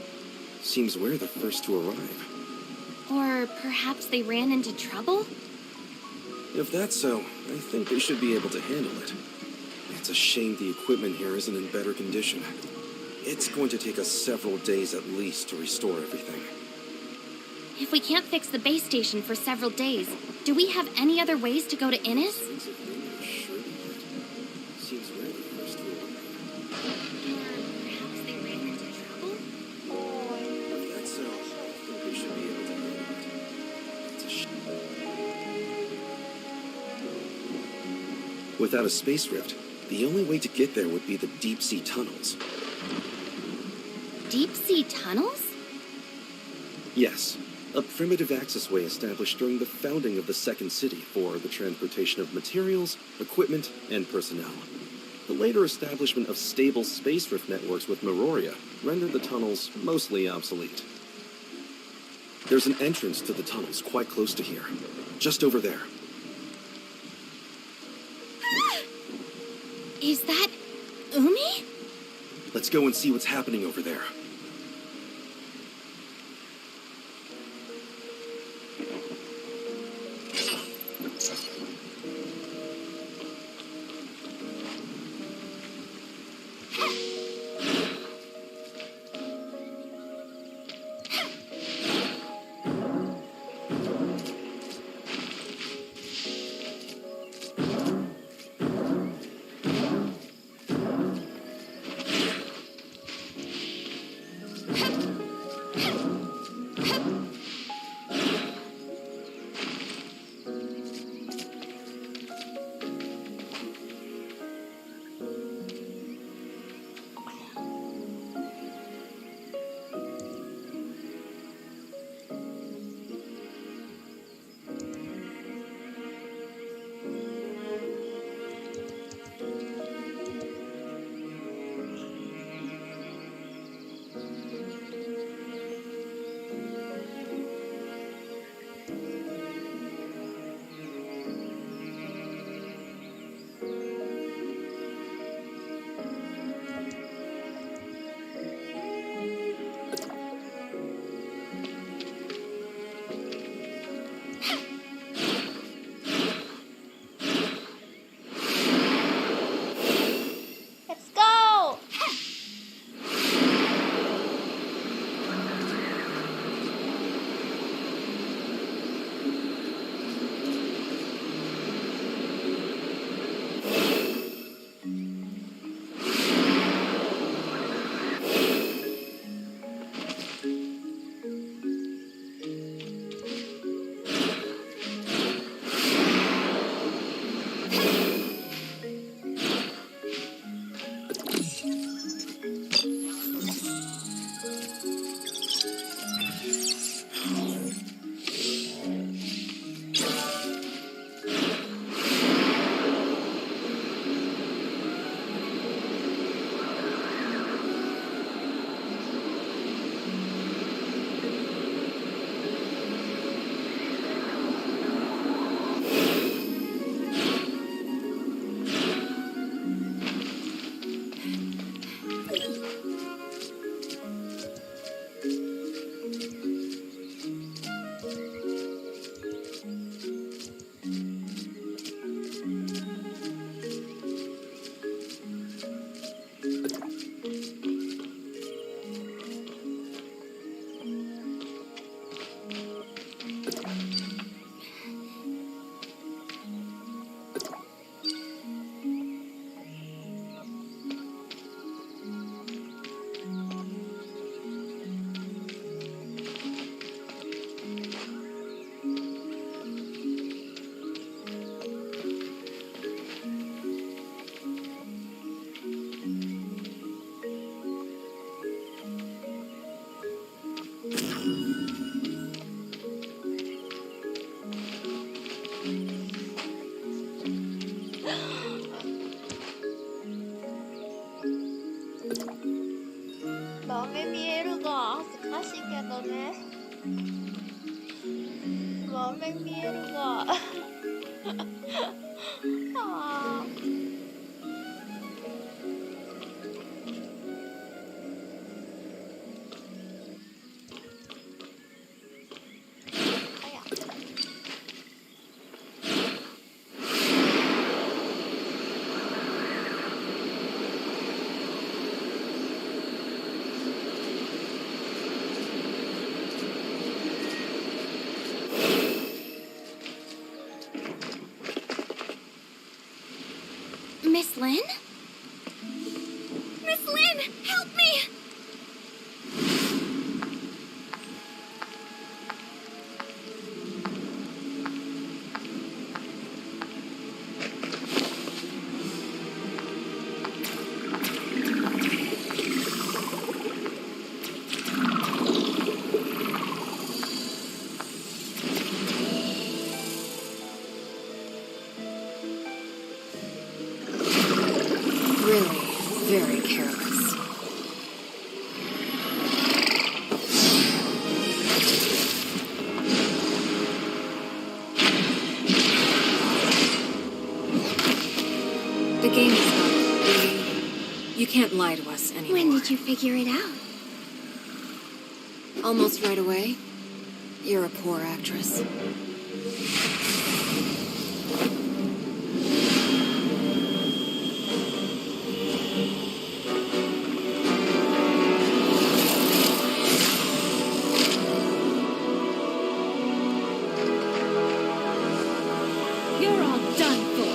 Seems we're the first to arrive. Or perhaps they ran into trouble? If that's so, I think they should be able to handle it. It's a shame the equipment here isn't in better condition. It's going to take us several days at least to restore everything. If we can't fix the base station for several days, do we have any other ways to go to Innis? Signs of Lynn or Shirley yet? Seems we're the first to arrive. Or perhaps they ran into trouble? If that's so, I think we should be able to handle it. It's a shame. Without a space rift, the only way to get there would be the deep-sea tunnels. Deep-sea tunnels? Yes, a primitive accessway established during the founding of the Second City for the transportation of materials, equipment, and personnel. The later establishment of stable space rift networks with Meroria rendered the tunnels mostly obsolete. There's an entrance to the tunnels quite close to here, just over there. Is that Umi? Let's go and see what's happening over there. Let's go! 마음에 미에루가 恥ずかしいけどね。마음에 미에루가 아. Miss Lynn? Miss Lynn, help me! Really, very careless. The game is up. You can't lie to us anymore. When did you figure it out? Almost right away. You're a poor actress. You're all done for.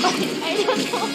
I don't know.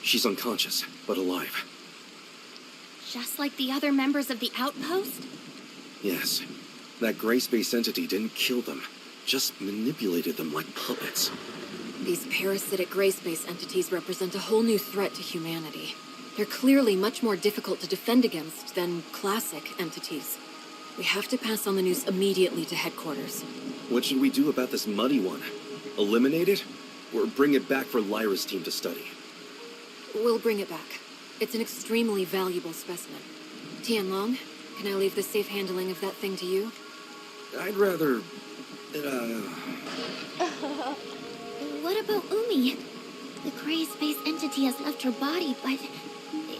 She's unconscious, but alive. Just like the other members of the outpost? Yes. That gray space entity didn't kill them, just manipulated them like puppets. These parasitic gray space entities represent a whole new threat to humanity. They're clearly much more difficult to defend against than classic entities. We have to pass on the news immediately to headquarters. What should we do about this muddy one? Eliminate it? Or bring it back for Lyra's team to study? We'll bring it back. It's an extremely valuable specimen. Tianlong, can I leave the safe handling of that thing to you? I'd rather... What about Umi? The gray space entity has left her body, but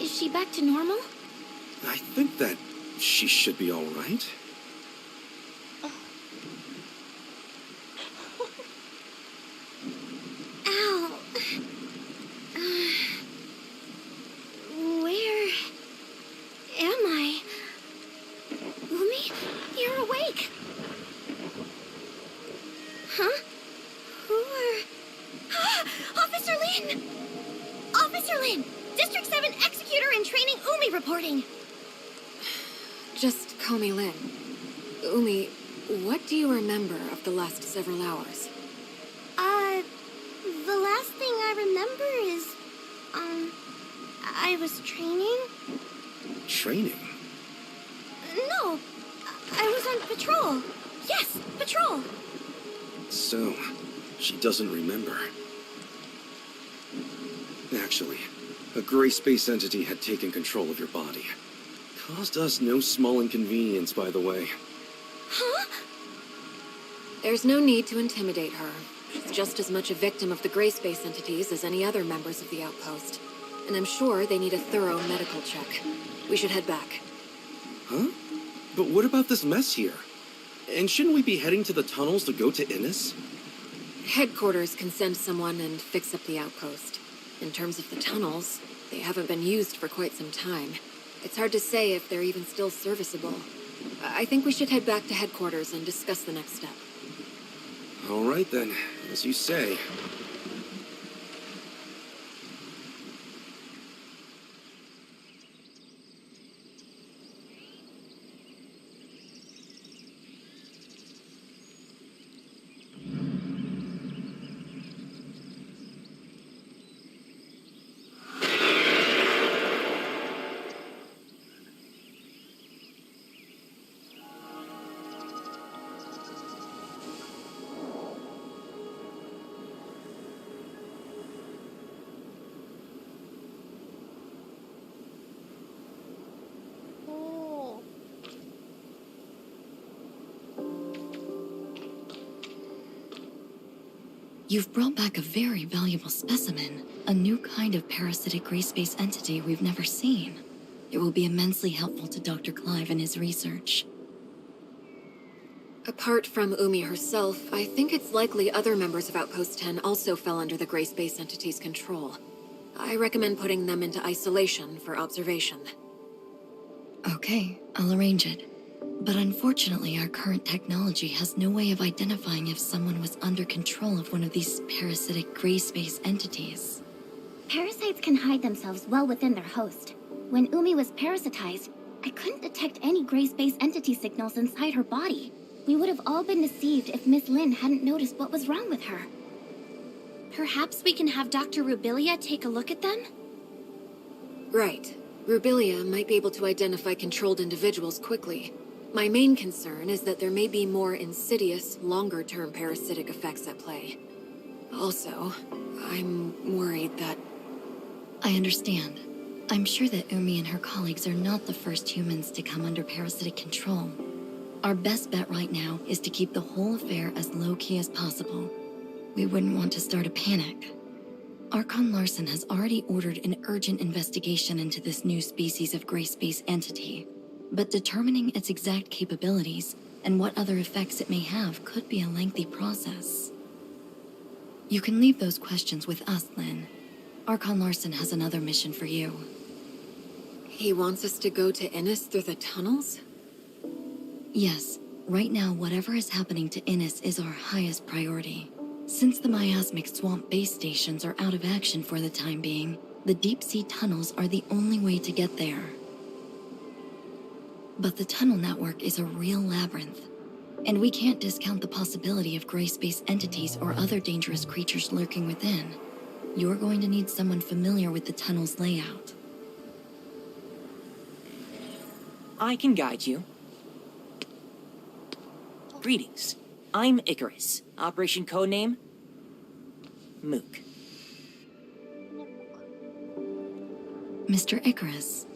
is she back to normal? I think that she should be all right. Ow. Where am I? Umi, you're awake. Huh? Who are... Officer Lin! Officer Lin! District 7 Executor in Training Umi reporting! Just call me Lin. Umi, what do you remember of the last several hours? The last thing I remember is, I was training? Training? No, I was on patrol. Yes, patrol. So, she doesn't remember. Actually, a gray space entity had taken control of your body. Caused us no small inconvenience, by the way. Huh? There's no need to intimidate her. She's just as much a victim of the gray space entities as any other members of the outpost. And I'm sure they need a thorough medical check. We should head back. Huh? But what about this mess here? And shouldn't we be heading to the tunnels to go to Innis? Headquarters can send someone and fix up the outpost. In terms of the tunnels, they haven't been used for quite some time. It's hard to say if they're even still serviceable. I think we should head back to headquarters and discuss the next step. All right then, as you say. Oh. You've brought back a very valuable specimen, a new kind of parasitic gray space entity we've never seen. It will be immensely helpful to Dr. Clive in his research. Apart from Umi herself, I think it's likely other members of Outpost 10 also fell under the gray space entity's control. I recommend putting them into isolation for observation. Okay, I'll arrange it. But unfortunately, our current technology has no way of identifying if someone was under control of one of these parasitic gray space entities. Parasites can hide themselves well within their host. When Umi was parasitized, I couldn't detect any gray space entity signals inside her body. We would have all been deceived if Miss Lin hadn't noticed what was wrong with her. Perhaps we can have Dr. Rubilia take a look at them? Right. Rubilia might be able to identify controlled individuals quickly. My main concern is that there may be more insidious, longer-term parasitic effects at play. Also, I'm worried that... I understand. I'm sure that Umi and her colleagues are not the first humans to come under parasitic control. Our best bet right now is to keep the whole affair as low-key as possible. We wouldn't want to start a panic. Archon Larson has already ordered an urgent investigation into this new species of gray space entity. But determining its exact capabilities and what other effects it may have could be a lengthy process. You can leave those questions with us, Lynn. Archon Larson has another mission for you. He wants us to go to Innis through the tunnels? Yes, right now whatever is happening to Innis is our highest priority. Since the miasmic swamp base stations are out of action for the time being, the deep-sea tunnels are the only way to get there. But the tunnel network is a real labyrinth, and we can't discount the possibility of gray space entities or other dangerous creatures lurking within. You're going to need someone familiar with the tunnel's layout. I can guide you. Greetings. I'm Icarus. Operation codename Mook. Mr. Icarus.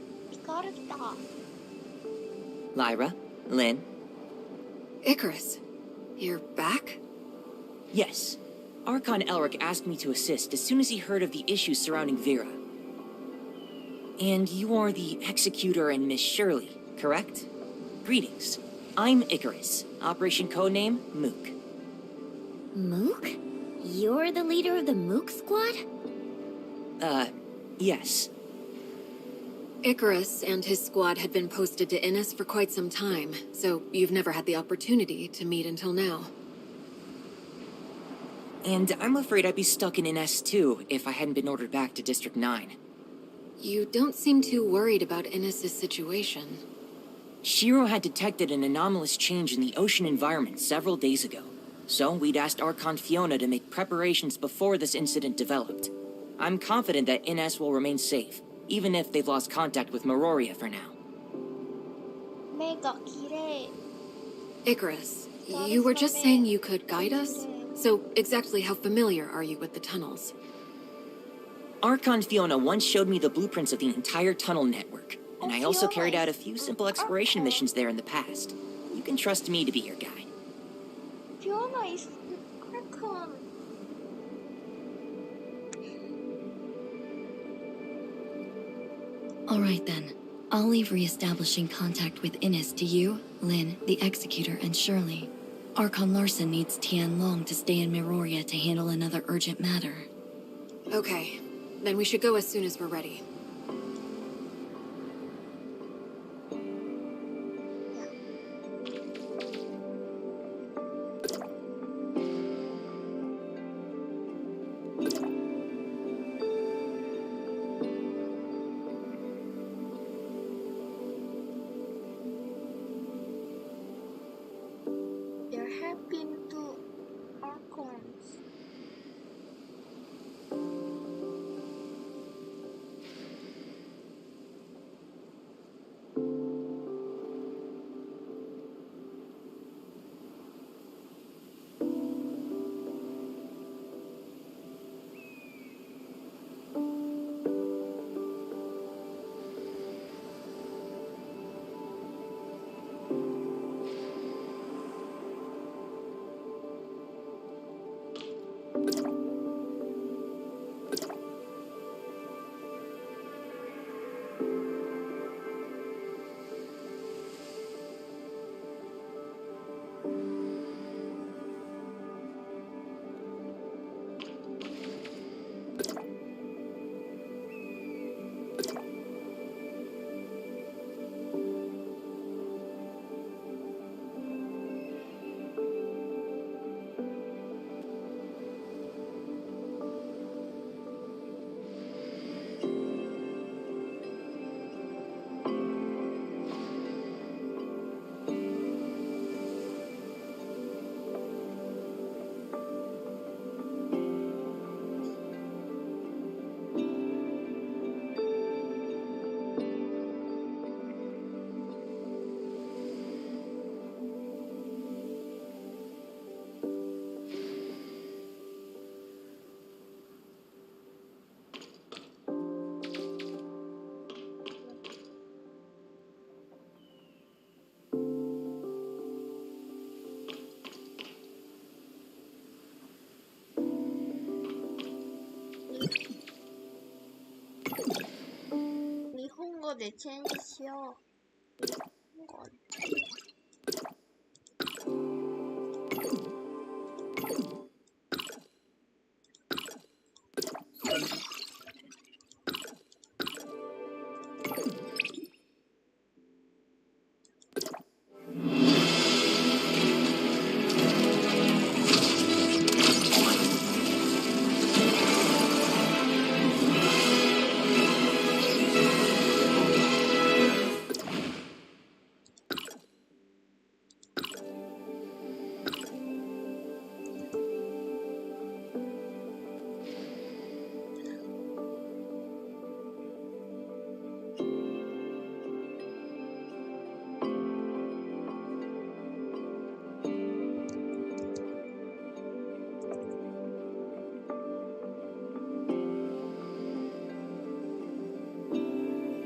Lyra, Lynn. Icarus, you're back? Yes. Archon Elric asked me to assist as soon as he heard of the issues surrounding Vera. And you are the Executor and Miss Shirley, correct? Greetings. I'm Icarus. Operation codename Mook. Mook? You're the leader of the Mook squad? Yes. Icarus and his squad had been posted to Innis for quite some time, so you've never had the opportunity to meet until now. And I'm afraid I'd be stuck in Innis too if I hadn't been ordered back to District 9. You don't seem too worried about Innis's situation. Shiro had detected an anomalous change in the ocean environment several days ago, so we'd asked Archon Fiona to make preparations before this incident developed. I'm confident that Innis will remain safe, even if they've lost contact with Meroria for now. Icarus, you were just saying you could guide us? So exactly how familiar are you with the tunnels? Archon Fiona once showed me the blueprints of the entire tunnel network, and I also carried out a few simple exploration missions there in the past. You can trust me to be your guide. Fiona is Archon. All right then. I'll leave re-establishing contact with Innis to you, Lynn, the Executor, and Shirley. Archon Larson needs Tian Long to stay in Meroria to handle another urgent matter. Okay, then we should go as soon as we're ready. There have been 2 Archons. 語でチェンジしよう。日本語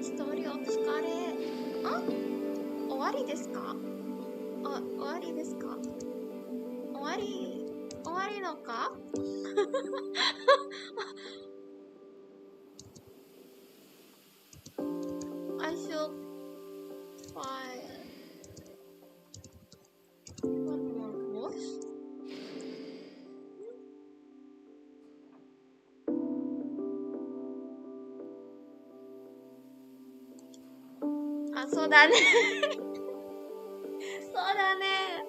一人お疲れ。あ、終わりですか？終わりですか？終わりのか？I should file one more voice. あ、そうだね。そうだね。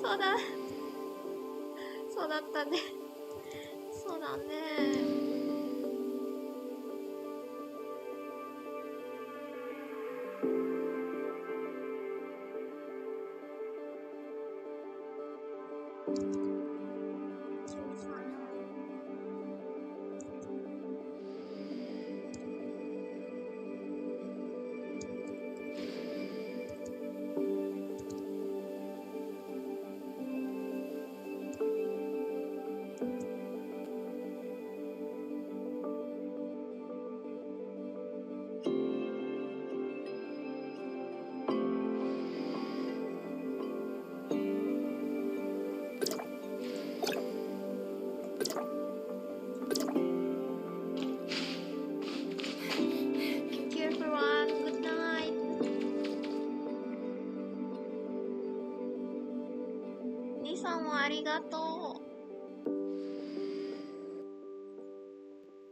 そうだ。そうだったね。そうだね。Thank you everyone. Good night. 兄さんもありがとう。